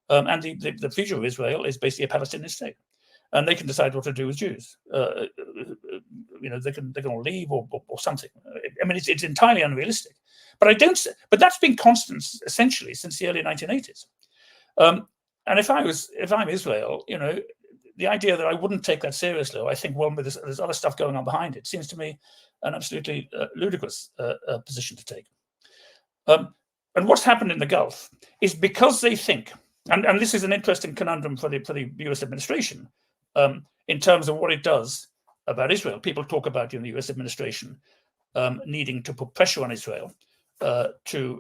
And the future of Israel is basically a Palestinian state. And they can decide what to do with Jews. They can all leave or something. I mean, it's entirely unrealistic. But that's been constant essentially since the early 1980s. And if I'm Israel, the idea that I wouldn't take that seriously, or I think, well, there's other stuff going on behind it, seems to me an absolutely ludicrous position to take. And what's happened in the Gulf is because they think, and this is an interesting conundrum for the US administration, in terms of what it does about Israel. People talk about in the US administration needing to put pressure on Israel to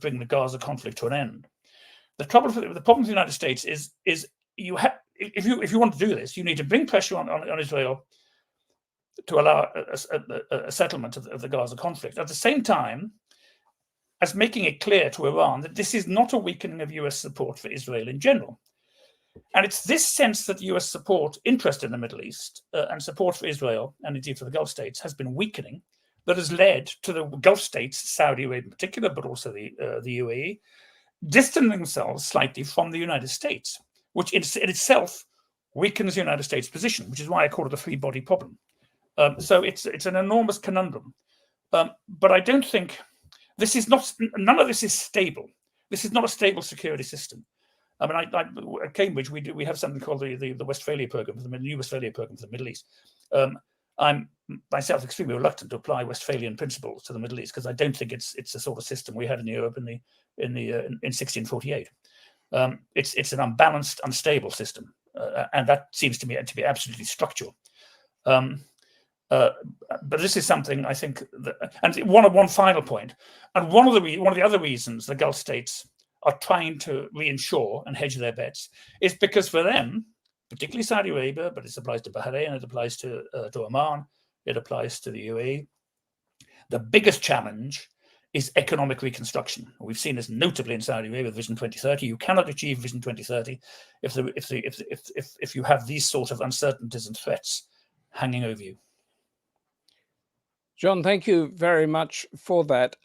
bring the Gaza conflict to an end. The problem for the United States is if you want to do this, you need to bring pressure on Israel to allow a settlement of the Gaza conflict. At the same time, as making it clear to Iran that this is not a weakening of US support for Israel in general. And it's this sense that US support, interest in the Middle East, and support for Israel, and indeed for the Gulf states, has been weakening, that has led to the Gulf states, Saudi Arabia in particular, but also the UAE, distancing themselves slightly from the United States, which in itself weakens the United States' position, which is why I call it a three-body problem. So it's an enormous conundrum. But I don't think none of this is stable. This is not a stable security system. I mean, at Cambridge, we have something called the Westphalia program, the new Westphalia program for the Middle East. I'm myself extremely reluctant to apply Westphalian principles to the Middle East because I don't think it's the sort of system we had in Europe in 1648. It's an unbalanced, unstable system, and that seems to me to be absolutely structural. But this is something I think, and one final point, and one of the other reasons the Gulf states are trying to reinsure and hedge their bets is because for them, particularly Saudi Arabia, but it applies to Bahrain, it applies to Oman, it applies to the UAE. The biggest challenge is economic reconstruction. We've seen this notably in Saudi Arabia with Vision 2030. You cannot achieve Vision 2030 if you have these sort of uncertainties and threats hanging over you. John, thank you very much for that.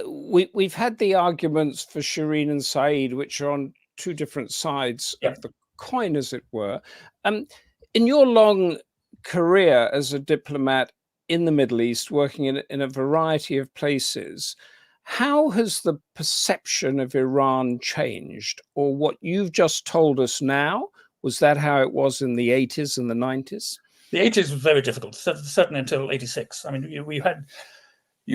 We've had the arguments for Shirin and Saeid, which are on two different sides of the coin, as it were. In your long career as a diplomat in the Middle East, working in a variety of places, how has the perception of Iran changed? Or what you've just told us now, was that how it was in the 80s and the 90s? The 80s was very difficult, certainly until 86. I mean, you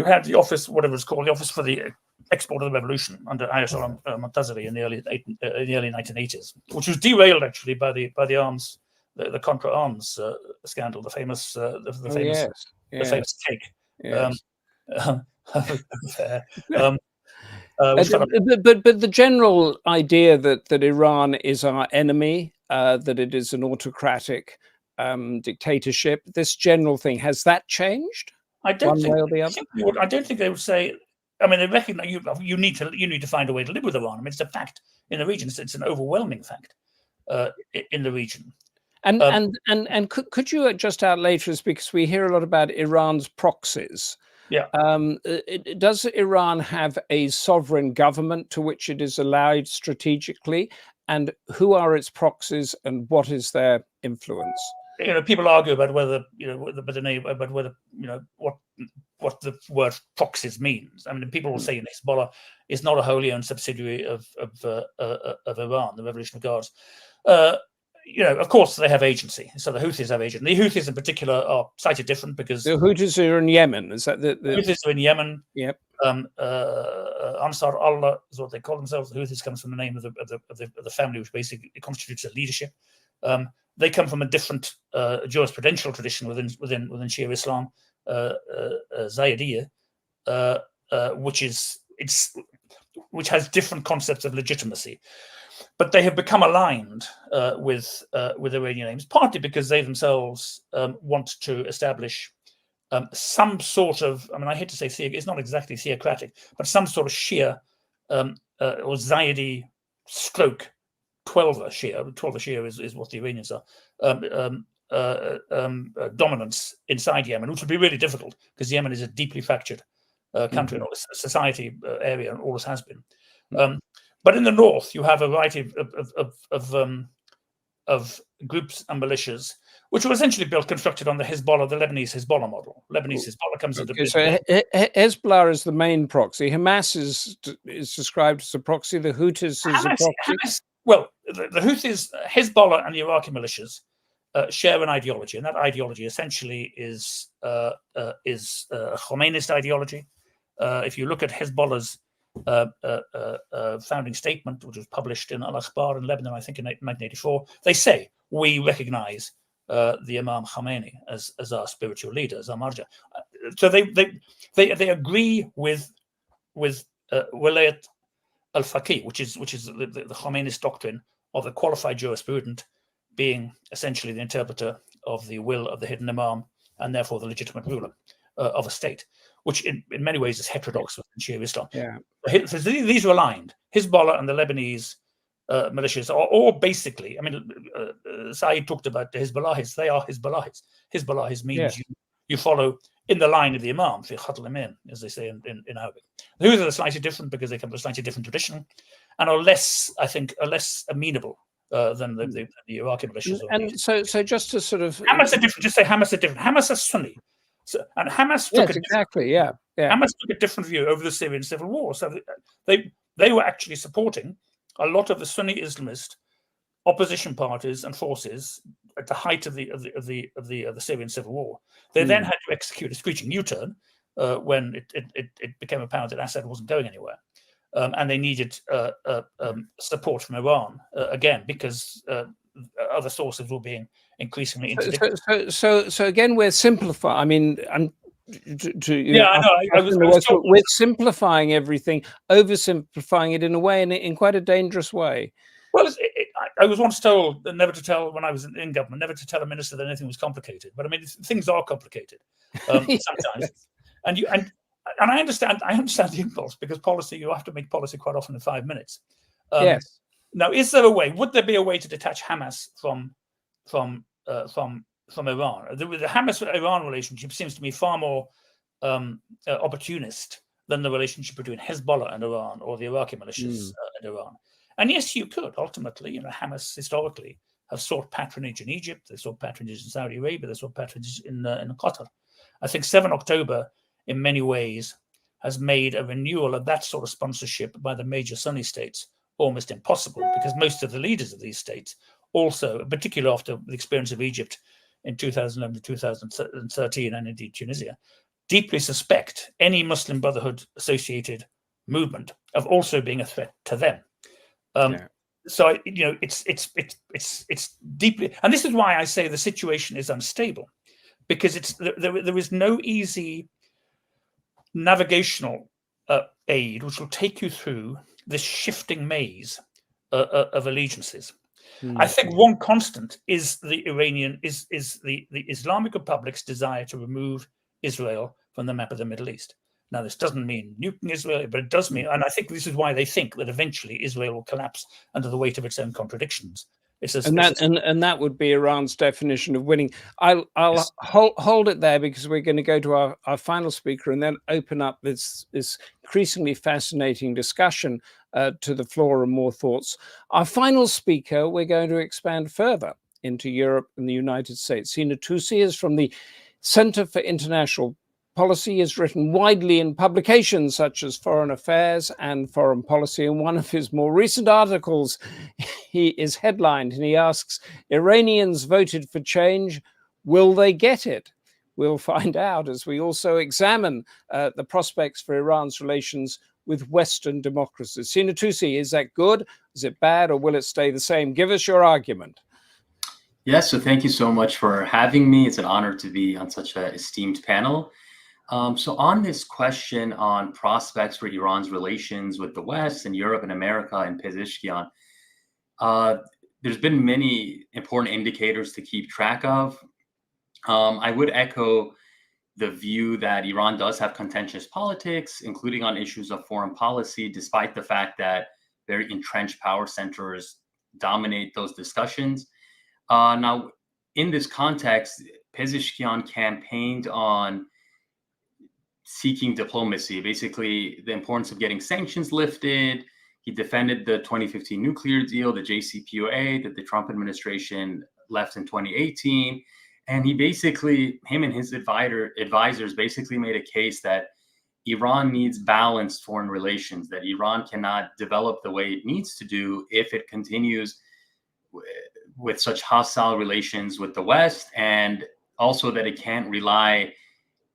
had the office, whatever it's called, the Office for the Export of the Revolution under Ayatollah Montazeri in the early 1980s, which was derailed actually by the arms, the Contra arms scandal, the famous cake. Yes. But the general idea that Iran is our enemy, that it is an autocratic dictatorship, this general thing, has that changed? I don't think they would say. I mean, they recognize you need to find a way to live with Iran. I mean, it's a fact in the region. It's an overwhelming fact in the region. And could you just outlay for us, because we hear a lot about Iran's proxies. Yeah. Does Iran have a sovereign government to which it is allowed strategically, and who are its proxies, and what is their influence? People argue about whether what the word proxies means. I mean, people will say Hezbollah is not a wholly owned subsidiary of Iran, the Revolutionary Guards. Of course, they have agency. So the Houthis have agency. The Houthis, in particular, are slightly different because the Houthis are in Yemen. Is that the Houthis are in Yemen? Yep. Ansar Allah is what they call themselves. The Houthis comes from the name of the family, which basically constitutes a leadership. They come from a different jurisprudential tradition within Shia Islam, Saeidi, which has different concepts of legitimacy. But they have become aligned with Iranian aims, partly because they themselves want to establish some sort of, I mean, I hate to say it's not exactly theocratic, but some sort of Shia or Saeidi stroke 12er Shia. 12er Shia is what the Iranians are. Dominance inside Yemen, which would be really difficult because Yemen is a deeply fractured country and society area, and always has been. But in the north, you have a variety of groups and militias, which were essentially constructed on the Lebanese Hezbollah model. Lebanese Hezbollah comes into so Hezbollah is the main proxy. Hamas is described as a proxy. The Houthis is a proxy. Well, the Houthis, Hezbollah, and the Iraqi militias share an ideology, and that ideology essentially is a Khomeiniist ideology. If you look at Hezbollah's founding statement, which was published in Al-Akhbar in Lebanon, I think in 1984, they say, we recognize the Imam Khomeini as our spiritual leader, as our marja. So they agree with Wilayat al-Faqih, which is the Khomeiniist doctrine of the qualified jurisprudent being essentially the interpreter of the will of the hidden Imam and therefore the legitimate ruler of a state, which in many ways is heterodox within Shia Islam. Yeah. So these are aligned. Hezbollah and the Lebanese militias are all basically, I mean, Saeid talked about the Hezbollahis. They are Hezbollahis. Hezbollahis means you follow in the line of the Imam, fi khat al-Imam, as they say in Arabic. The Houthis are slightly different because they come from a slightly different tradition and are less amenable than the Iraqi militias. And so just to sort of Hamas are different. Just say Hamas are different. Hamas are Sunni. So, and Hamas took Hamas took a different view over the Syrian civil war. So they were actually supporting a lot of the Sunni Islamist opposition parties and forces at the height of the Syrian civil war. They then had to execute a screeching U-turn when it became apparent that Assad wasn't going anywhere, and they needed support from Iran again because other sources were being increasingly interdicted. So again, we're simplifying. I mean, Yeah, I know. I was told we're simplifying everything, oversimplifying it in a way, in quite a dangerous way. Well, I was once told never to tell, when I was in government, never to tell a minister that anything was complicated. But I mean, things are complicated sometimes, and I understand the impulse, because policy, you have to make policy quite often in 5 minutes. Yes. Now, is there a way? Would there be a way to detach Hamas from Iran? The Hamas-Iran relationship seems to me far more opportunist than the relationship between Hezbollah and Iran, or the Iraqi militias and Iran. And yes, you could ultimately, Hamas historically have sought patronage in Egypt, they sought patronage in Saudi Arabia, they sought patronage in Qatar. I think 7 October, in many ways, has made a renewal of that sort of sponsorship by the major Sunni states almost impossible, because most of the leaders of these states also, particularly after the experience of Egypt in 2011 to 2013, and indeed Tunisia, deeply suspect any Muslim Brotherhood associated movement of also being a threat to them. So it's deeply, and this is why I say the situation is unstable, because there is no easy navigational aid which will take you through this shifting maze of allegiances. I think one constant is the Islamic Republic's desire to remove Israel from the map of the Middle East. Now, this doesn't mean nuking Israel, but it does mean, and I think this is why they think that eventually Israel will collapse under the weight of its own contradictions. And that would be Iran's definition of winning. I'll hold it there, because we're going to go to our final speaker and then open up this increasingly fascinating discussion to the floor and more thoughts. Our final speaker, we're going to expand further into Europe and the United States. Sina Toossi is from the Center for International Policy, has written widely in publications such as Foreign Affairs and Foreign Policy. In one of his more recent articles, he is headlined and he asks, Iranians voted for change, will they get it? We'll find out as we also examine the prospects for Iran's relations with Western democracies. Sina Toossi, is that good? Is it bad? Or will it stay the same? Give us your argument. Yes, so thank you so much for having me. It's an honor to be on such an esteemed panel. So on this question on prospects for Iran's relations with the West and Europe and America and Pezeshkian, there's been many important indicators to keep track of. I would echo the view that Iran does have contentious politics, including on issues of foreign policy, despite the fact that very entrenched power centers dominate those discussions. Now, in this context, Pezeshkian campaigned on seeking diplomacy, basically the importance of getting sanctions lifted. He defended the 2015 nuclear deal, the JCPOA that the Trump administration left in 2018. And he basically, him and his advisors basically made a case that Iran needs balanced foreign relations, that Iran cannot develop the way it needs to do if it continues with such hostile relations with the West, and also that it can't rely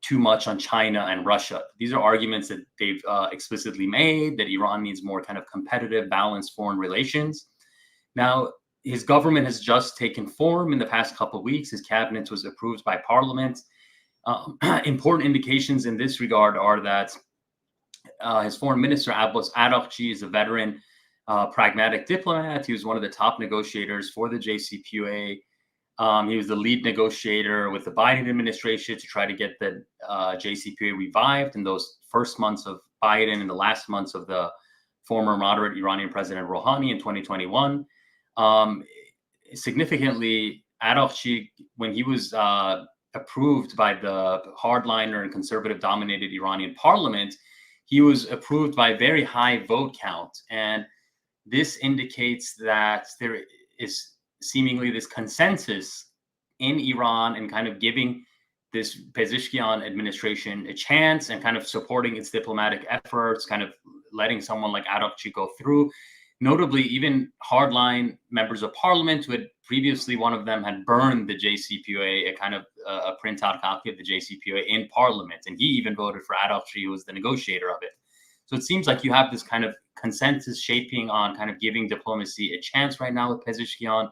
too much on China and Russia. These are arguments that they've explicitly made, that Iran needs more kind of competitive, balanced foreign relations. Now, his government has just taken form in the past couple of weeks. His cabinet was approved by parliament. Important indications in this regard are that his foreign minister, Abbas Araghchi, is a veteran pragmatic diplomat. He was one of the top negotiators for the JCPOA. He was the lead negotiator with the Biden administration to try to get the JCPOA revived in those first months of Biden and the last months of the former moderate Iranian President Rouhani in 2021. Significantly, Araghchi, when he was approved by the hardliner and conservative-dominated Iranian parliament, he was approved by a very high vote count. And this indicates that there is seemingly this consensus in Iran and kind of giving this Pezeshkian administration a chance and kind of supporting its diplomatic efforts, kind of letting someone like Araghchi go through. Notably, even hardline members of parliament who had previously, one of them had burned the JCPOA, a kind of a printout copy of the JCPOA in parliament. And he even voted for Araghchi, who was the negotiator of it. So it seems like you have this kind of consensus shaping on kind of giving diplomacy a chance right now with Pezeshkian.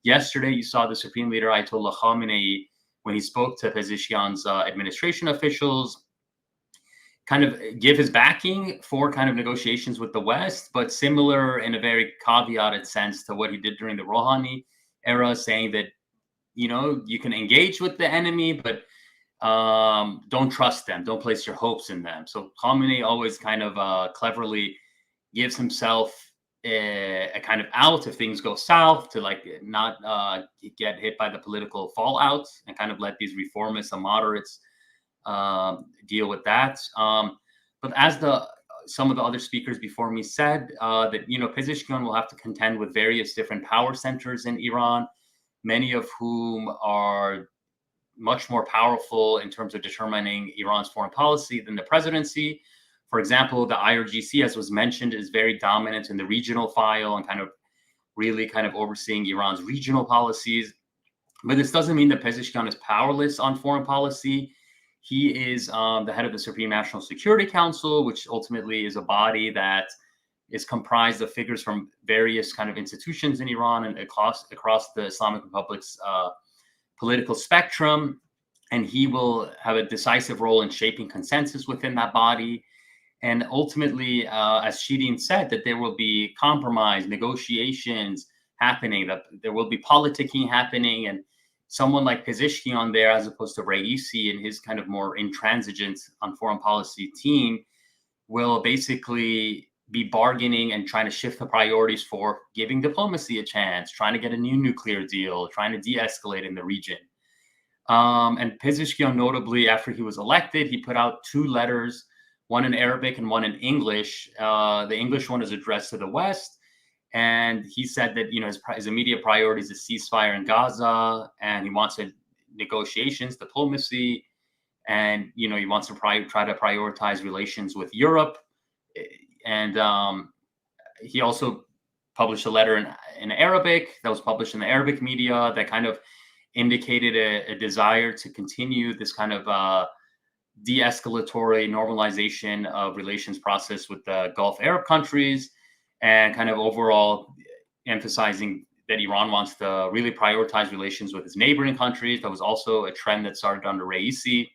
yesterday, you saw the Supreme Leader Ayatollah Khamenei, when he spoke to Pezeshkian's administration officials, kind of give his backing for kind of negotiations with the West, but similar in a very caveated sense to what he did during the Rouhani era, saying that, you know, you can engage with the enemy, but don't trust them, don't place your hopes in them. So Khamenei always kind of cleverly gives himself a kind of out if things go south, to like not get hit by the political fallout, and kind of let these reformists and moderates deal with that. But as some of the other speakers before me said, that, you know, Pezeshkian will have to contend with various different power centers in Iran, many of whom are much more powerful in terms of determining Iran's foreign policy than the presidency. For example, the IRGC, as was mentioned, is very dominant in the regional file and kind of really kind of overseeing Iran's regional policies. But this doesn't mean that Pezeshkian is powerless on foreign policy. He is the head of the Supreme National Security Council, which ultimately is a body that is comprised of figures from various kind of institutions in Iran and across the Islamic Republic's political spectrum. And he will have a decisive role in shaping consensus within that body. And ultimately, as Shirin said, that there will be compromise, negotiations happening, that there will be politicking happening, and someone like Pezeshkian there, as opposed to Raisi and his kind of more intransigent on foreign policy team, will basically be bargaining and trying to shift the priorities for giving diplomacy a chance, trying to get a new nuclear deal, trying to de-escalate in the region. And Pezeshkian, notably, after he was elected, he put out 2 letters, one in Arabic and one in English. The English one is addressed to the West. And he said that, you know, his immediate priority is a ceasefire in Gaza, and he wants negotiations, diplomacy, and, you know, he wants to try to prioritize relations with Europe. And he also published a letter in Arabic that was published in the Arabic media that kind of indicated a desire to continue this kind of de-escalatory normalization of relations process with the Gulf Arab countries, and kind of overall emphasizing that Iran wants to really prioritize relations with its neighboring countries. That was also a trend that started under Raisi.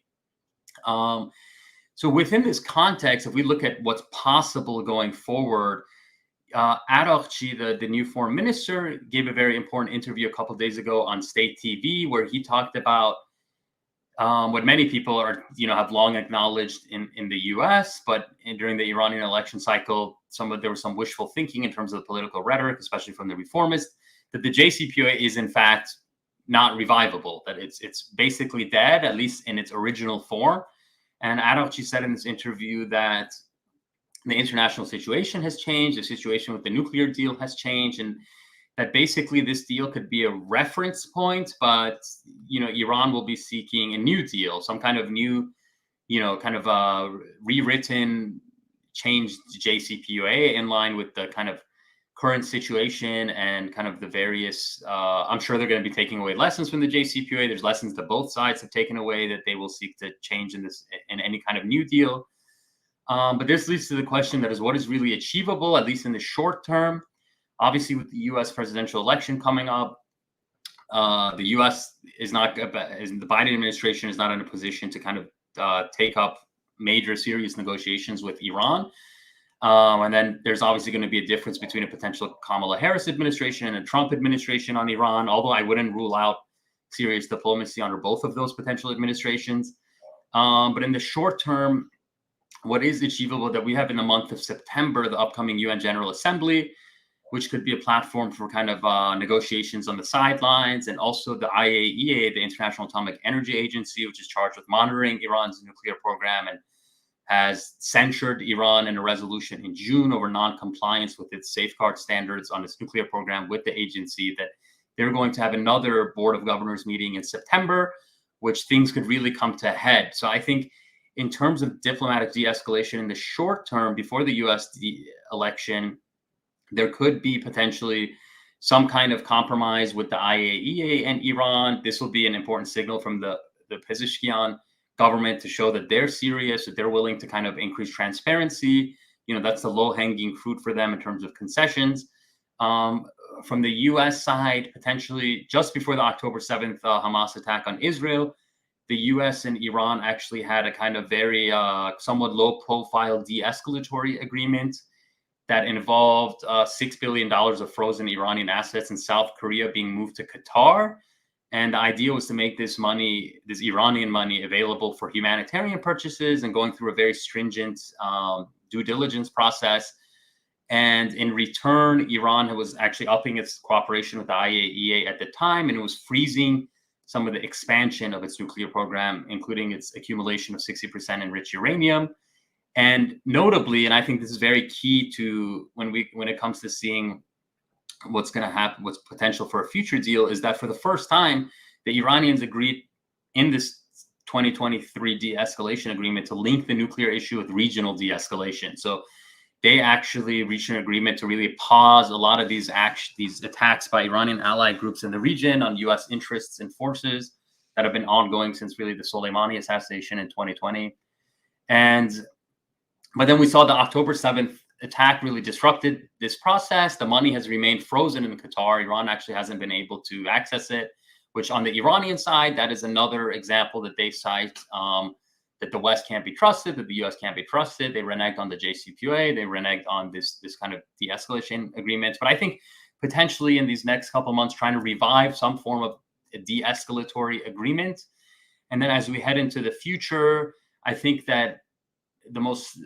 So within this context, if we look at what's possible going forward, Araghchi, the new foreign minister, gave a very important interview a couple of days ago on state TV, where he talked about what many people are, you know, have long acknowledged in the U.S., but during the Iranian election cycle, there was some wishful thinking in terms of the political rhetoric, especially from the Reformists, that the JCPOA is in fact not revivable, that it's basically dead, at least in its original form. And Araghchi said in this interview that the international situation has changed, the situation with the nuclear deal has changed, and that basically this deal could be a reference point, but, you know, Iran will be seeking a new deal, some kind of new, you know, kind of rewritten, changed JCPOA in line with the kind of current situation and kind of the various, I'm sure they're going to be taking away lessons from the JCPOA. There's lessons that both sides have taken away that they will seek to change in any kind of new deal. But this leads to the question that is, what is really achievable, at least in the short term? Obviously, with the U.S. presidential election coming up, the U.S. the Biden administration is not in a position to kind of take up major serious negotiations with Iran. And then there's obviously going to be a difference between a potential Kamala Harris administration and a Trump administration on Iran, although I wouldn't rule out serious diplomacy under both of those potential administrations. But in the short term, what is achievable that we have in the month of September, the upcoming UN General Assembly, which could be a platform for kind of negotiations on the sidelines, and also the IAEA, the International Atomic Energy Agency, which is charged with monitoring Iran's nuclear program and has censured Iran in a resolution in June over non-compliance with its safeguard standards on its nuclear program with the agency, that they're going to have another Board of Governors meeting in September, which things could really come to a head. So I think in terms of diplomatic de-escalation in the short term, before the US election, there could be potentially some kind of compromise with the IAEA and Iran. This will be an important signal from the Pezeshkian government to show that they're serious, that they're willing to kind of increase transparency. You know, that's the low-hanging fruit for them in terms of concessions. from the US side, potentially just before the October 7th Hamas attack on Israel, the US and Iran actually had a kind of very somewhat low profile de-escalatory agreement that involved $6 billion of frozen Iranian assets in South Korea being moved to Qatar. And the idea was to make this money, this Iranian money, available for humanitarian purchases and going through a very stringent due diligence process. And in return, Iran was actually upping its cooperation with the IAEA at the time, and it was freezing some of the expansion of its nuclear program, including its accumulation of 60% enriched uranium. And notably, and I think this is very key to when it comes to seeing what's going to happen, what's potential for a future deal, is that for the first time, the Iranians agreed in this 2023 de-escalation agreement to link the nuclear issue with regional de-escalation. So they actually reached an agreement to really pause a lot of these attacks by Iranian allied groups in the region on U.S. interests and forces that have been ongoing since really the Soleimani assassination in 2020. But then we saw the October 7th attack really disrupted this process. The money has remained frozen in Qatar. Iran actually hasn't been able to access it, which on the Iranian side, that is another example that they cite, that the West can't be trusted, that the US can't be trusted. They reneged on the JCPOA. They reneged on this kind of de-escalation agreement. But I think potentially in these next couple of months, trying to revive some form of a de-escalatory agreement. And then as we head into the future, I think that the most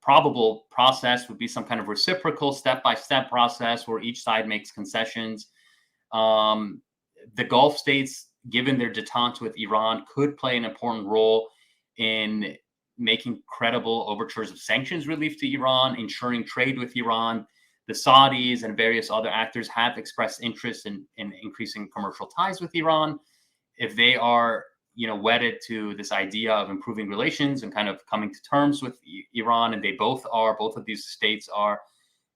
probable process would be some kind of reciprocal step-by-step process where each side makes concessions. The Gulf states, given their detente with Iran, could play an important role in making credible overtures of sanctions relief to Iran, ensuring trade with Iran. The Saudis and various other actors have expressed interest in increasing commercial ties with Iran. If they are, wedded to this idea of improving relations and kind of coming to terms with Iran, and both of these states are,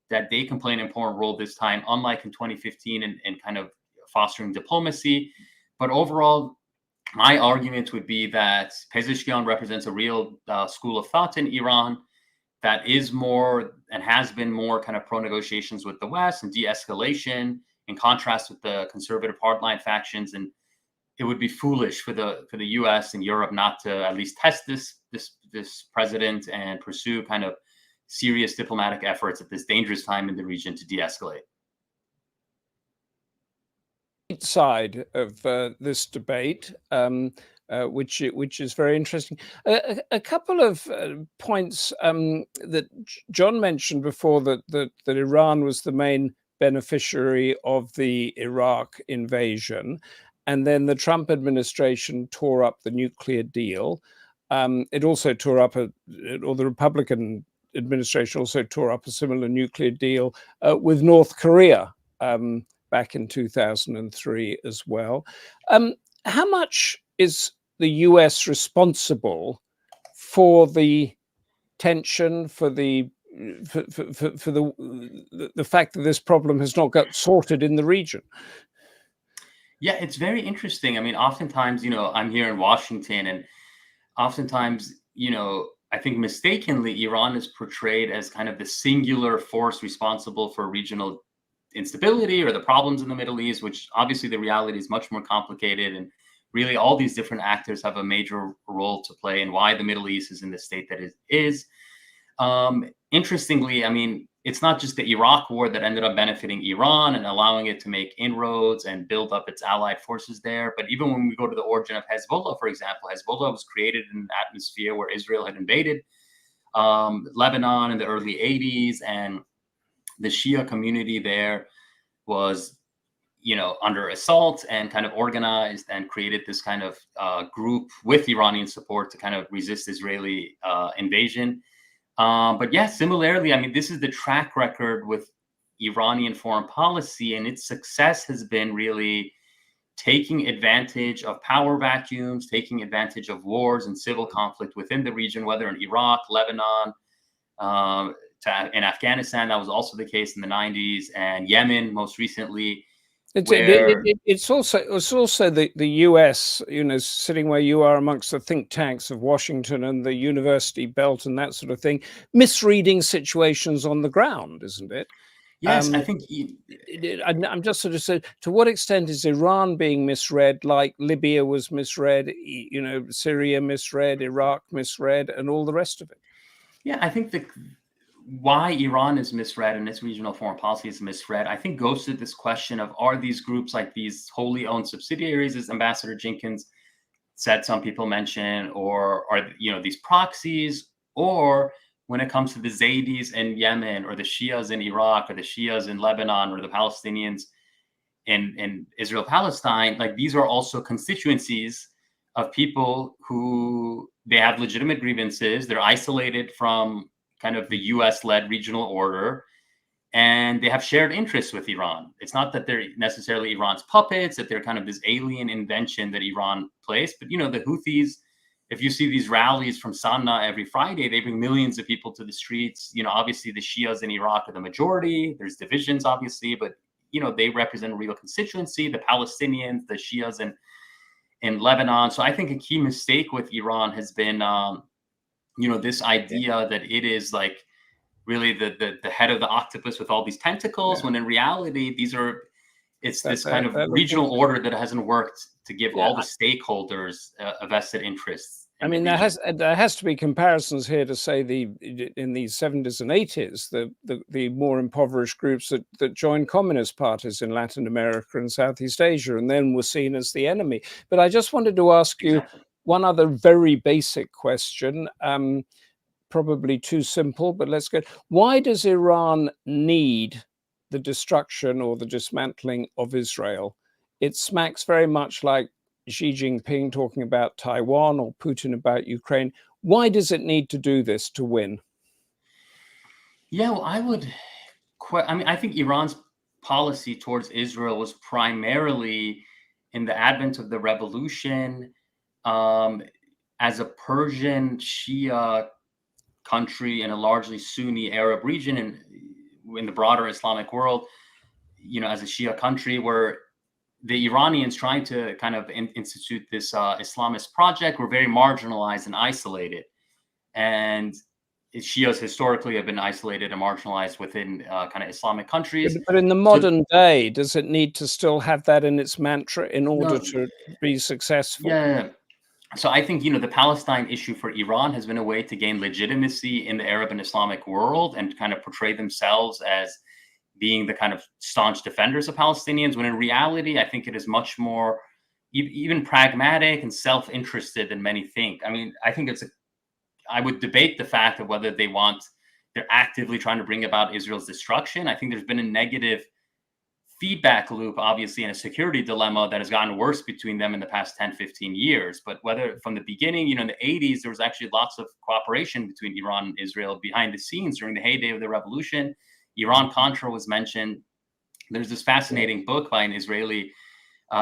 that they can play an important role this time, unlike in 2015, in kind of fostering diplomacy. But overall, my argument would be that Pezeshkian represents a real school of thought in Iran that is more and has been more kind of pro-negotiations with the West and de-escalation, in contrast with the conservative hardline factions. And it would be foolish for the U.S. and Europe not to at least test this president and pursue kind of serious diplomatic efforts at this dangerous time in the region to de-escalate. Side of this debate, which is very interesting. A couple of points that John mentioned before, that Iran was the main beneficiary of the Iraq invasion, and then the Trump administration tore up the nuclear deal. It also tore up or the Republican administration also tore up a similar nuclear deal with North Korea back in 2003 as well. How much is the US responsible for the tension, for the fact that this problem has not got sorted in the region? Yeah, it's very interesting. I mean, oftentimes, I'm here in Washington, and oftentimes, I think mistakenly, Iran is portrayed as kind of the singular force responsible for regional instability or the problems in the Middle East, which obviously the reality is much more complicated. And really all these different actors have a major role to play in why the Middle East is in the state that it is. Interestingly, I mean, it's not just the Iraq war that ended up benefiting Iran and allowing it to make inroads and build up its allied forces there. But even when we go to the origin of Hezbollah, for example, Hezbollah was created in an atmosphere where Israel had invaded Lebanon in the early 80s, and the Shia community there was, under assault and kind of organized and created this kind of group with Iranian support to kind of resist Israeli invasion. But yeah, similarly, I mean, this is the track record with Iranian foreign policy, and its success has been really taking advantage of power vacuums, taking advantage of wars and civil conflict within the region, whether in Iraq, Lebanon, in Afghanistan. That was also the case in the 90s, and Yemen most recently. It's also the US, sitting where you are amongst the think tanks of Washington and the university belt and that sort of thing, misreading situations on the ground, isn't it? Yes, I think I'm just sort of saying, to what extent is Iran being misread, like Libya was misread, Syria misread, Iraq misread, and all the rest of it? Yeah, I think why Iran is misread and its regional foreign policy is misread, I think goes to this question of, are these groups like these wholly owned subsidiaries, as Ambassador Jenkins said, some people mention, or are these proxies, or when it comes to the Zaydis in Yemen, or the Shias in Iraq, or the Shias in Lebanon, or the Palestinians in Israel Palestine, like these are also constituencies of people who they have legitimate grievances. They're isolated from kind of the US-led regional order, and they have shared interests with Iran. It's not that they're necessarily Iran's puppets, that they're kind of this alien invention that Iran plays. But, the Houthis, if you see these rallies from Sina every Friday, they bring millions of people to the streets. Obviously the Shias in Iraq are the majority. There's divisions, obviously, but, they represent a real constituency, the Palestinians, the Shias in Lebanon. So I think a key mistake with Iran has been, this idea that it is like really the head of the octopus with all these tentacles, when in reality, it's this kind of regional order that hasn't worked to give all the stakeholders a vested interest. I mean, there has to be comparisons here to say in the 70s and 80s, the more impoverished groups that joined communist parties in Latin America and Southeast Asia, and then were seen as the enemy. But I just wanted to ask you one other very basic question, probably too simple, but let's go. Why does Iran need the destruction or the dismantling of Israel? It smacks very much like Xi Jinping talking about Taiwan or Putin about Ukraine. Why does it need to do this to win? Yeah, well, I think Iran's policy towards Israel was primarily in the advent of the revolution, as a Persian Shia country in a largely Sunni Arab region and in the broader Islamic world, as a Shia country, where the Iranians trying to kind of institute this Islamist project were very marginalized and isolated. And Shias historically have been isolated and marginalized within kind of Islamic countries. But in the modern day, does it need to still have that in its mantra in order to be successful? Yeah. So I think, the Palestine issue for Iran has been a way to gain legitimacy in the Arab and Islamic world and kind of portray themselves as being the kind of staunch defenders of Palestinians, when in reality, I think it is much more even pragmatic and self-interested than many think. I mean, I think I would debate the fact of whether they're actively trying to bring about Israel's destruction. I think there's been a negative feedback loop, obviously, and a security dilemma that has gotten worse between them in the past 10, 15 years. But whether from the beginning, in the 80s, there was actually lots of cooperation between Iran and Israel behind the scenes during the heyday of the revolution. Iran-Contra was mentioned. There's this fascinating book by an Israeli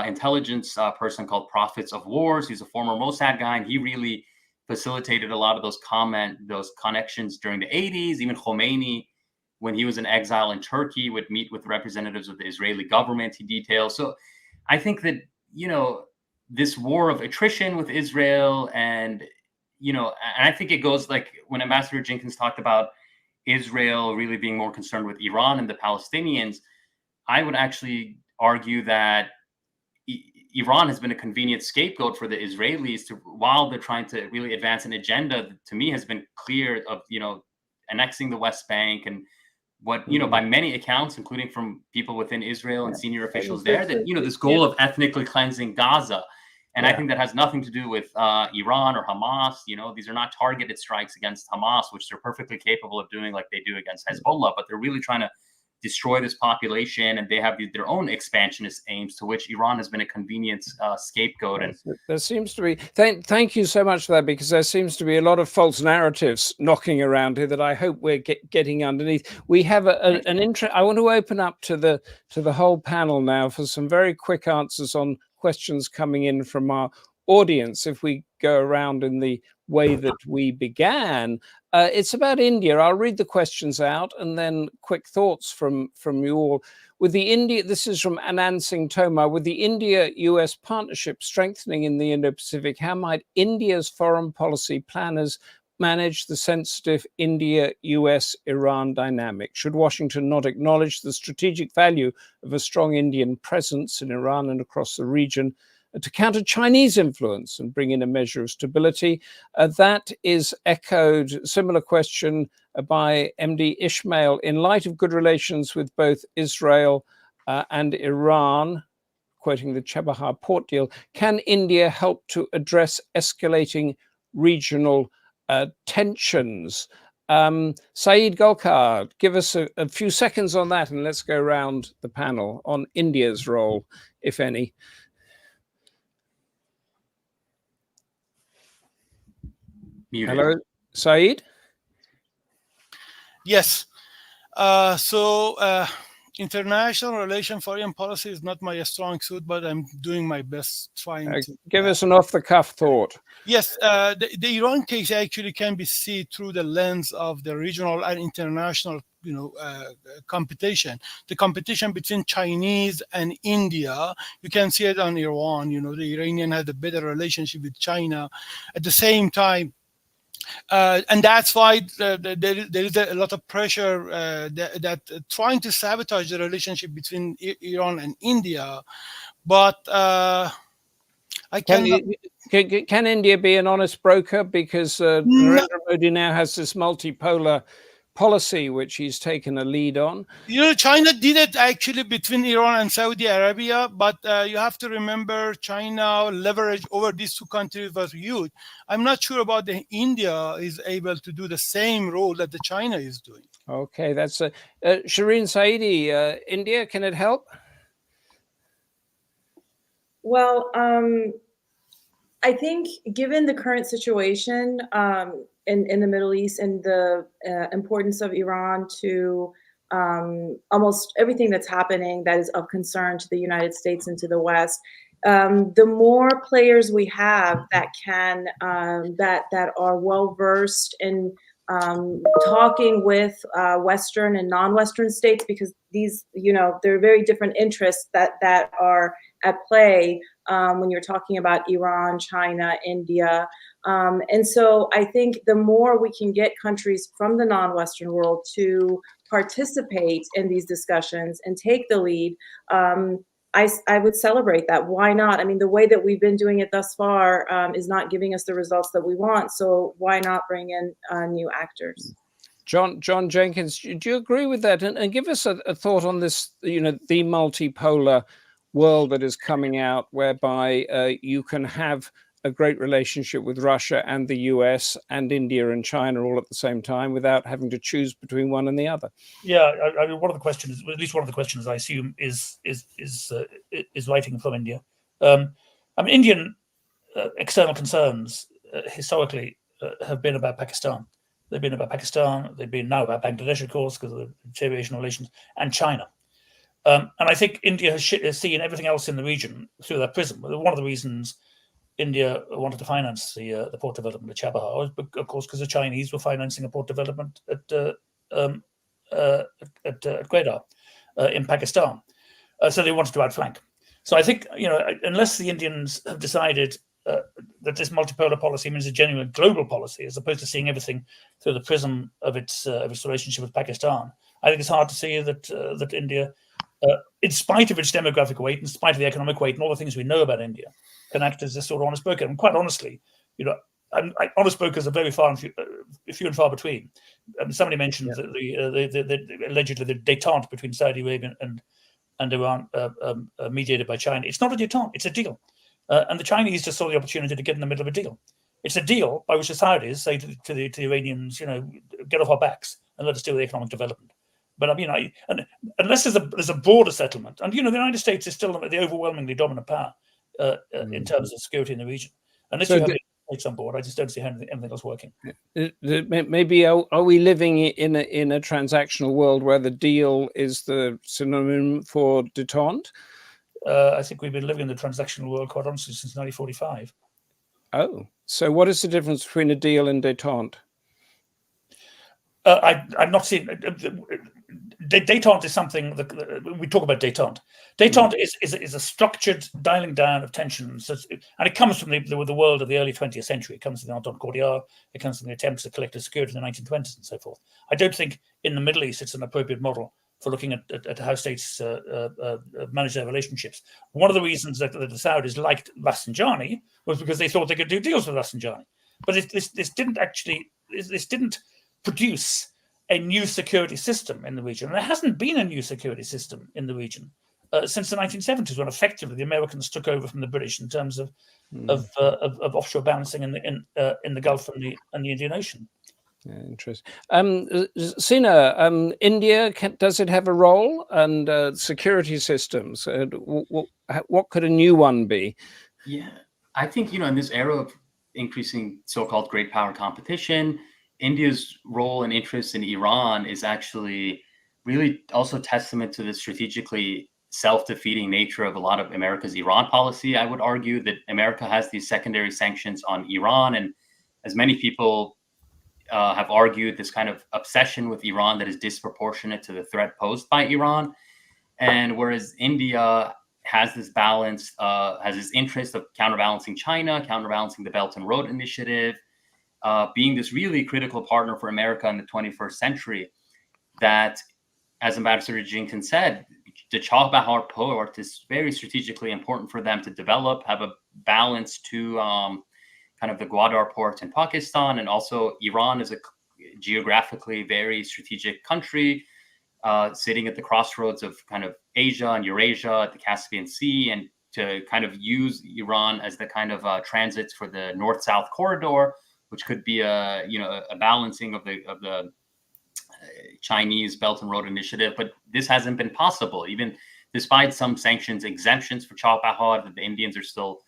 intelligence person called Prophets of Wars. He's a former Mossad guy, and he really facilitated a lot of those connections during the 80s. Even Khomeini, when he was in exile in Turkey, would meet with representatives of the Israeli government, he details. So I think that, this war of attrition with Israel and I think it goes like when Ambassador Jenkins talked about Israel really being more concerned with Iran and the Palestinians, I would actually argue that Iran has been a convenient scapegoat for the Israelis while they're trying to really advance an agenda that to me has been clear of, annexing the West Bank and what, by many accounts, including from people within Israel and senior officials there, that, this goal of ethnically cleansing Gaza. And I think that has nothing to do with Iran or Hamas. These are not targeted strikes against Hamas, which they're perfectly capable of doing like they do against Hezbollah, but they're really trying to destroy this population, and they have their own expansionist aims, to which Iran has been a convenient scapegoat. And there seems to be, thank you so much for that, because there seems to be a lot of false narratives knocking around here that I hope we're getting underneath. We have an interest. I want to open up to the whole panel now for some very quick answers on questions coming in from our audience. If we go around in the way that we began, it's about India. I'll read the questions out and then quick thoughts from you all. With the India, this is from Anand Singh Tomar. With the India-US partnership strengthening in the Indo-Pacific, how might India's foreign policy planners manage the sensitive India-US-Iran dynamic? Should Washington not acknowledge the strategic value of a strong Indian presence in Iran and across the region to counter Chinese influence and bring in a measure of stability? That is echoed, similar question by MD Ishmael. In light of good relations with both Israel and Iran, quoting the Chabahar port deal, can India help to address escalating regional tensions? Saeid, Golkar, give us a few seconds on that, and let's go around the panel on India's role, if any. Muted. Hello, Saeid? Yes. International relation foreign policy is not my strong suit, but I'm doing my best trying to give us an off-the-cuff thought. Yes, the Iran case actually can be seen through the lens of the regional and international, competition. The competition between Chinese and India, you can see it on Iran. The Iranian had a better relationship with China. At the same time, and that's why there is a lot of pressure that trying to sabotage the relationship between Iran and India. But can India be an honest broker? Because Narendra Modi now has this multipolar policy, which he's taken a lead on. China did it actually between Iran and Saudi Arabia, but you have to remember China leverage over these two countries was huge. I'm not sure about India is able to do the same role that the China is doing. Okay, that's Shirin, Saeidi, India, can it help? Well, I think given the current situation in the Middle East and the importance of Iran to almost everything that's happening that is of concern to the United States and to the West, the more players we have that can that are well versed in talking with Western and non-Western states, because these, there are very different interests that are at play when you're talking about Iran, China, India. And so I think the more we can get countries from the non-Western world to participate in these discussions and take the lead, I would celebrate that. Why not? I mean, the way that we've been doing it thus far is not giving us the results that we want. So why not bring in new actors? John Jenkins, do you agree with that? And give us a thought on this, the multipolar world that is coming out, whereby you can have a great relationship with Russia and the US and India and China all at the same time without having to choose between one and the other. Yeah, I mean, one of the questions, at least one of the questions, I assume, is writing from India. I mean, Indian external concerns historically have been about Pakistan. They've been about Pakistan. They've been now about Bangladesh, of course, because of the deterioration of relations, and China. And I think India has seen everything else in the region through that prism. One of the reasons India wanted to finance the port development at Chabahar was, of course, because the Chinese were financing a port development at Gwadar in Pakistan. So they wanted to outflank. So I think, unless the Indians have decided that this multipolar policy means a genuine global policy, as opposed to seeing everything through the prism of its relationship with Pakistan, I think it's hard to see that India, in spite of its demographic weight, in spite of the economic weight, and all the things we know about India, can act as this sort of honest broker. And quite honestly, honest brokers are very few and far between. Somebody mentioned that allegedly the détente between Saudi Arabia and Iran, mediated by China. It's not a détente; it's a deal. And the Chinese just saw the opportunity to get in the middle of a deal. It's a deal by which the Saudis say to the Iranians, get off our backs and let us deal with economic development. But I mean, unless there's a broader settlement, and the United States is still the overwhelmingly dominant power in terms of security in the region. Unless you have the States on board, I just don't see anything else working. Maybe are we living in a transactional world where the deal is the synonym for détente? I think we've been living in the transactional world, quite honestly, since 1945. Oh, so what is the difference between a deal and détente? I'm not seeing. Détente is something that we talk about. Détente is a structured dialing down of tensions, and it comes from the world of the early 20th century. It comes from the Entente Cordiale. It comes from the attempts at collective security in the 1920s and so forth. I don't think in the Middle East it's an appropriate model for looking at how states manage their relationships. One of the reasons that the Saudis liked Rafsanjani was because they thought they could do deals with Rafsanjani. But this didn't produce a new security system in the region. And there hasn't been a new security system in the region since the 1970s, when effectively the Americans took over from the British in terms of offshore balancing in the Gulf and the Indian Ocean. Yeah, interesting. Sina, India, does it have a role? And security systems, what could a new one be? Yeah, I think, in this era of increasing so-called great power competition, India's role and interest in Iran is actually really also testament to the strategically self-defeating nature of a lot of America's Iran policy. I would argue that America has these secondary sanctions on Iran, and as many people have argued, this kind of obsession with Iran that is disproportionate to the threat posed by Iran. And whereas India has this balance, has this interest of counterbalancing China, counterbalancing the Belt and Road Initiative, being this really critical partner for America in the 21st century, that, as Ambassador Jenkins said, the Chabahar port is very strategically important for them to develop, have a balance to kind of the Gwadar port in Pakistan. And also Iran is a geographically very strategic country, sitting at the crossroads of kind of Asia and Eurasia at the Caspian Sea, and to kind of use Iran as the kind of transits for the North-South corridor, which could be a balancing of the Chinese Belt and Road Initiative. But this hasn't been possible, even despite some sanctions exemptions for Chabahar, that the Indians are still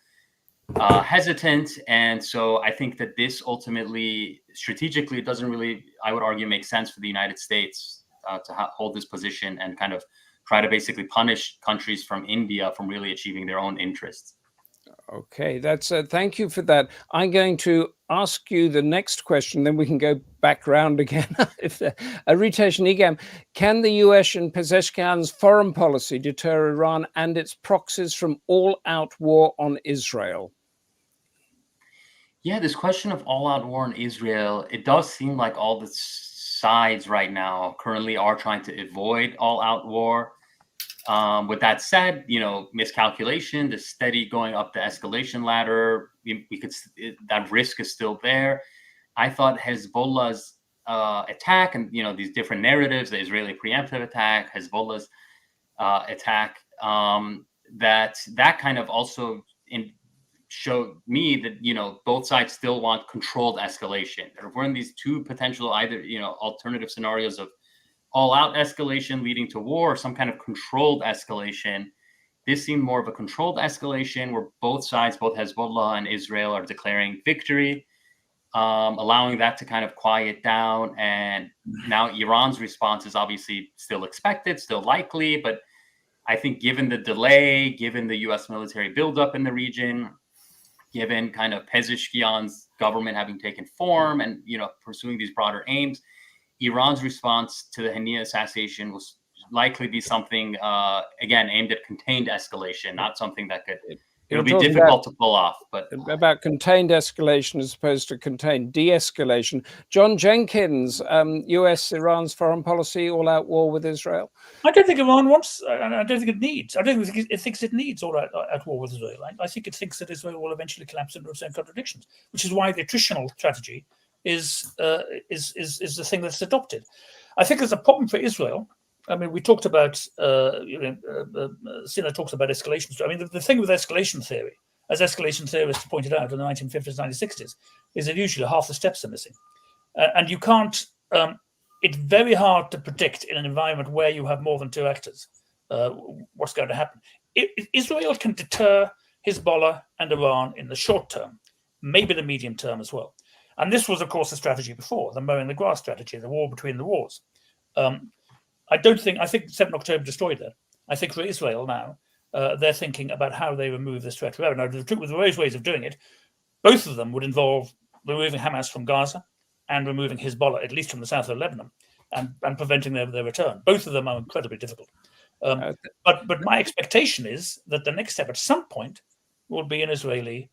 hesitant. And so I think that this ultimately, strategically, doesn't really, I would argue, make sense for the United States to hold this position and kind of try to basically punish countries from India from really achieving their own interests. Okay, that's thank you for that. I'm going to ask you the next question, then we can go back round again. Ritesh Nigam, can the US and Pezeshkian's foreign policy deter Iran and its proxies from all-out war on Israel? Yeah, this question of all-out war on Israel, it does seem like all the sides right now currently are trying to avoid all-out war. With that said, miscalculation, the steady going up the escalation ladder, that risk is still there. I thought Hezbollah's attack and, these different narratives, the Israeli preemptive attack, Hezbollah's attack, that kind of also showed me that, both sides still want controlled escalation. We're in these two potential either, alternative scenarios of all-out escalation leading to war, or some kind of controlled escalation. This seemed more of a controlled escalation where both sides, both Hezbollah and Israel, are declaring victory, allowing that to kind of quiet down. And now Iran's response is obviously still expected, still likely, but I think given the delay, given the U.S. military buildup in the region, given kind of Pezeshkian's government having taken form and, pursuing these broader aims, Iran's response to the Haniyeh assassination was likely be something, again, aimed at contained escalation, not something that it'll be difficult to pull off. But about contained escalation as opposed to contained de-escalation. John Jenkins, US, Iran's foreign policy, all-out war with Israel? I don't think Iran wants, and I don't think it needs. I don't think it thinks it needs all-out war with Israel. I think it thinks that Israel will eventually collapse into its own contradictions, which is why the attritional strategy is the thing that's adopted. I think there's a problem for Israel. I mean, we talked about, Sina talks about escalation. I mean, the thing with escalation theory, as escalation theorists pointed out in the 1950s, 1960s, is that usually half the steps are missing. And you can't, it's very hard to predict in an environment where you have more than two actors what's going to happen. Israel can deter Hezbollah and Iran in the short term, maybe the medium term as well. And this was, of course, the strategy before, the mowing the grass strategy, the war between the wars. I think 7 October destroyed that. I think for Israel now, they're thinking about how they remove this threat forever. Now, with various ways of doing it, both of them would involve removing Hamas from Gaza, and removing Hezbollah, at least from the south of Lebanon, and preventing their return. Both of them are incredibly difficult. But my expectation is that the next step at some point will be an Israeli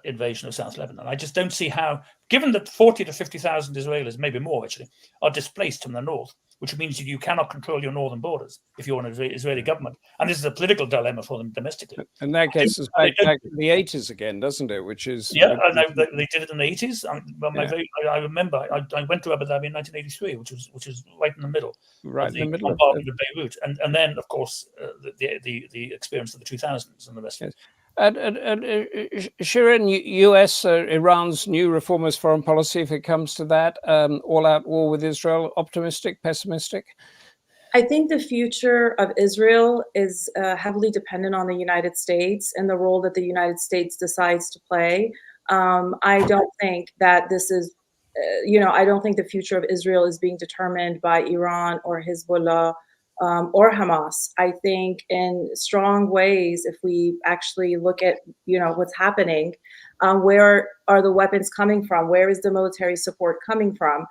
invasion of South Lebanon. I just don't see how, given that 40 to 50,000 Israelis, maybe more actually, are displaced from the north, which means you cannot control your northern borders if you're an Israeli government. And this is a political dilemma for them domestically. And that gets us back to the 80s again, doesn't it? Which is... Yeah, they did it in the 80s. I remember I went to Abu Dhabi in 1983, which was right in the middle. Right in the middle of Beirut. And then, of course, the experience of the 2000s and the rest of it. Shirin, US, Iran's new reformist foreign policy, if it comes to that, all-out war with Israel, optimistic, pessimistic? I think the future of Israel is heavily dependent on the United States and the role that the United States decides to play. I don't think that this is, I don't think the future of Israel is being determined by Iran or Hezbollah or Hamas. I think in strong ways, if we actually look at, what's happening, where are the weapons coming from? Where is the military support coming from?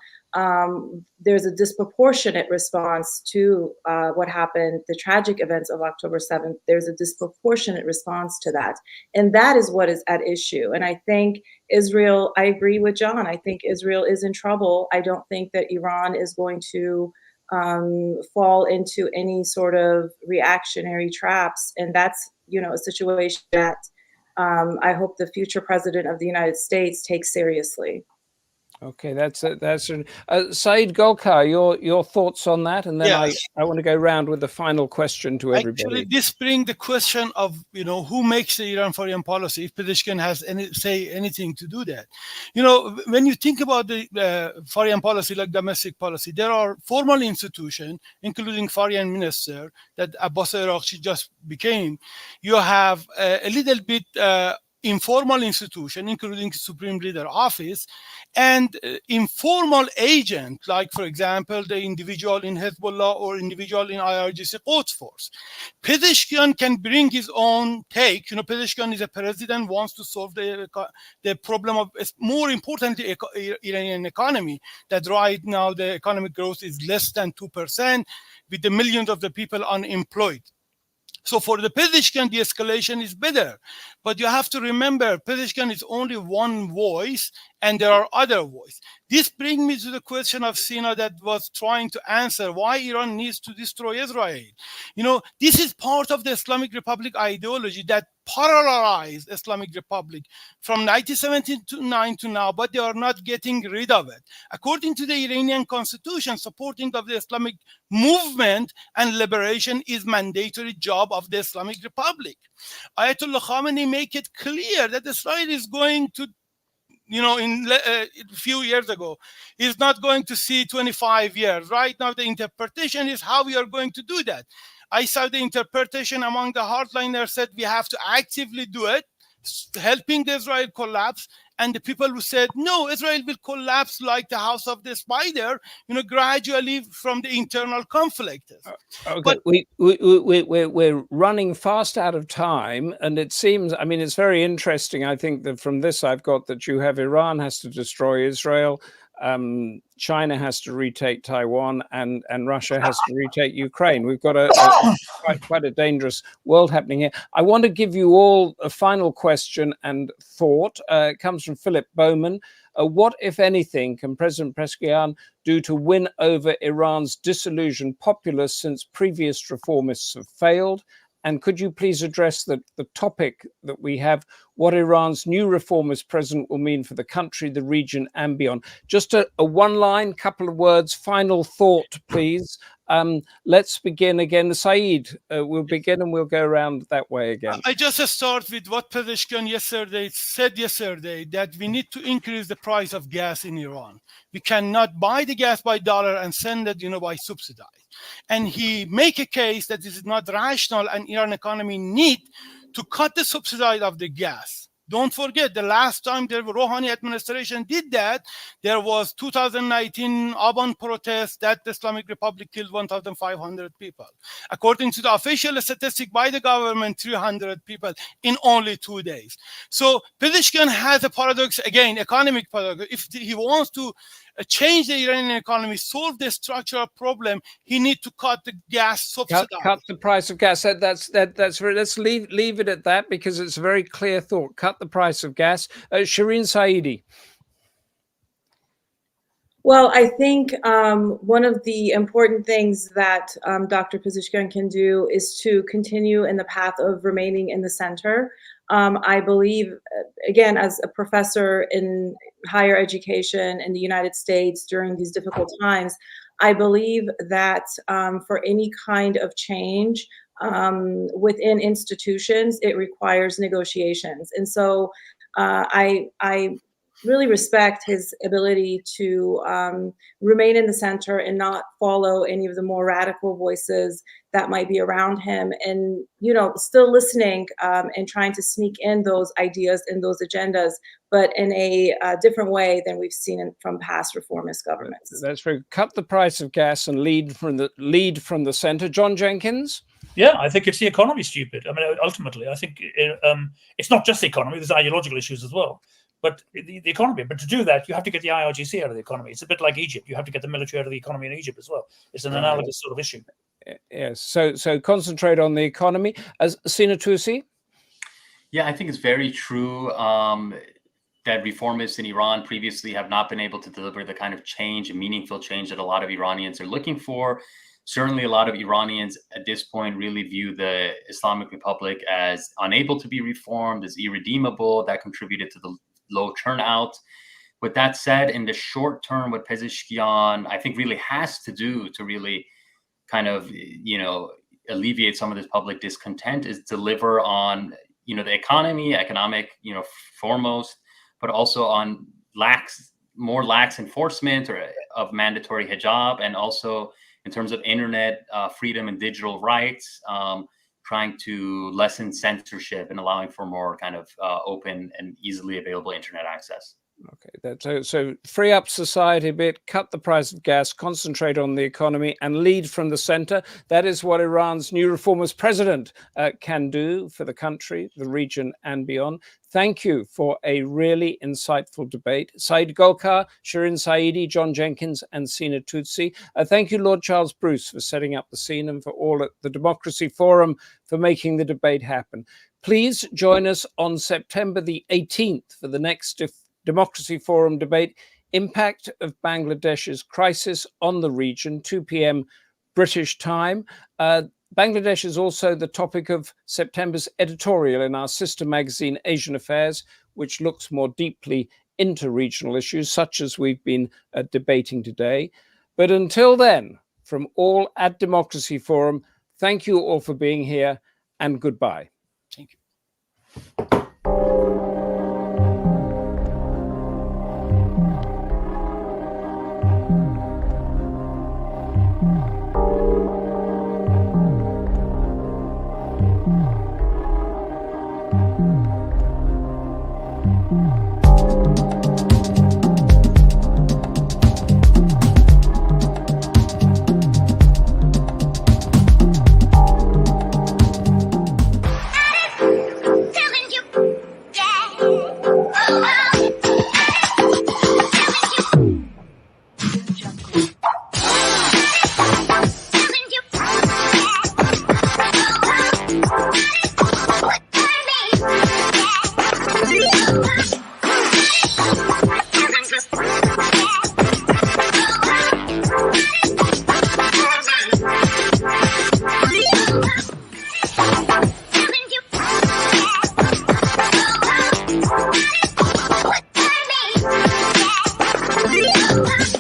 There's a disproportionate response to what happened, the tragic events of October 7th. There's a disproportionate response to that. And that is what is at issue. And I think Israel, I agree with John. I think Israel is in trouble. I don't think that Iran is going to fall into any sort of reactionary traps. And that's, a situation that I hope the future president of the United States takes seriously. Okay, that's Saeid Golkar, your thoughts on that, and then yes. I want to go round with the final question to everybody. Actually, this brings the question of who makes the Iran foreign policy, if Pezeshkian has anything to do that. When you think about the foreign policy, like domestic policy, there are formal institutions, including foreign minister that Abbas Araghchi just became. You have a little bit informal institution, including Supreme Leader Office, and informal agent, like, for example, the individual in Hezbollah or individual in IRGC Quds Force. Pezeshkian can bring his own take. Pezeshkian is a president, wants to solve the problem of, more importantly, Iranian economy, that right now the economic growth is less than 2%, with the millions of the people unemployed. So for the Pezeshkian, de-escalation is better. But you have to remember, Pezeshkian is only one voice, and there are other voices. This brings me to the question of Sina that was trying to answer why Iran needs to destroy Israel. This is part of the Islamic Republic ideology that parallelized Islamic Republic from 1979 to now, but they are not getting rid of it. According to the Iranian constitution, supporting of the Islamic movement and liberation is mandatory job of the Islamic Republic. Ayatollah Khamenei make it clear that Israel is going to, a few years ago, is not going to see 25 years. Right now, the interpretation is how we are going to do that. I saw the interpretation among the hardliners said we have to actively do it, helping the Israel collapse. And the people who said, no, Israel will collapse like the house of the spider, gradually from the internal conflict. Okay, but we're running fast out of time. And it seems, it's very interesting. I think that from this, I've got that you have Iran has to destroy Israel. China has to retake Taiwan, and Russia has to retake Ukraine. We've got quite a dangerous world happening here. I want to give you all a final question and thought. It comes from Philip Bowman. What, if anything, can President Pezeshkian do to win over Iran's disillusioned populace since previous reformists have failed? And could you please address the topic that we have, what Iran's new reformist president will mean for the country, the region, and beyond? Just a one-line, couple of words, final thought, please. Let's begin again. Saeid, we'll begin and we'll go around that way again. I just start with what Pezeshkian said yesterday, that we need to increase the price of gas in Iran. We cannot buy the gas by dollar and send it, by subsidize. And he make a case that this is not rational and Iran economy need to cut the subsidy of the gas. Don't forget, the last time the Rouhani administration did that, there was 2019 Aban protest that the Islamic Republic killed 1,500 people. According to the official statistic by the government, 300 people in only 2 days. So Pezeshkian has a paradox, again, economic paradox. If he wants to change the Iranian economy, solve the structural problem, he needs to cut the gas subsidy. Cut the price of gas. That's let's leave it at that, because it's a very clear thought. Cut the price of gas. Shirin Saeidi. Well, I think one of the important things that Dr. Pezeshkian can do is to continue in the path of remaining in the center. I believe, again, as a professor in higher education in the United States during these difficult times, I believe that for any kind of change within institutions, it requires negotiations. And so I really respect his ability to remain in the center and not follow any of the more radical voices that might be around him, and still listening and trying to sneak in those ideas and those agendas, but in a different way than we've seen from past reformist governments. That's true. Cut the price of gas and lead from the center. John Jenkins. Yeah, I think it's the economy, stupid. I mean, ultimately, I think it's not just the economy. There's ideological issues as well. But the economy. But to do that, you have to get the IRGC out of the economy. It's a bit like Egypt. You have to get the military out of the economy in Egypt as well. It's an analogous sort of issue. Yes. So concentrate on the economy. As Sina Toossi. Yeah, I think it's very true that reformists in Iran previously have not been able to deliver the kind of change and meaningful change that a lot of Iranians are looking for. Certainly, a lot of Iranians at this point really view the Islamic Republic as unable to be reformed, as irredeemable. That contributed to the low turnout. With that said, in the short term, what Pezeshkian, I think, really has to do to really kind of, alleviate some of this public discontent is deliver on, the economic, foremost, but also on more lax enforcement of mandatory hijab, and also in terms of internet freedom and digital rights, trying to lessen censorship and allowing for more kind of open and easily available internet access. Okay, so free up society a bit, cut the price of gas, concentrate on the economy, and lead from the center. That is what Iran's new reformist president can do for the country, the region, and beyond. Thank you for a really insightful debate. Saeid Golkar, Shirin Saeidi, John Jenkins, and Sina Toossi. Thank you, Lord Charles Bruce, for setting up the scene, and for all at the Democracy Forum for making the debate happen. Please join us on September the 18th for the next Democracy Forum debate, Impact of Bangladesh's Crisis on the Region, 2 p.m. British time. Bangladesh is also the topic of September's editorial in our sister magazine, Asian Affairs, which looks more deeply into regional issues, such as we've been debating today. But until then, from all at Democracy Forum, thank you all for being here, and goodbye. Thank you. Yeah.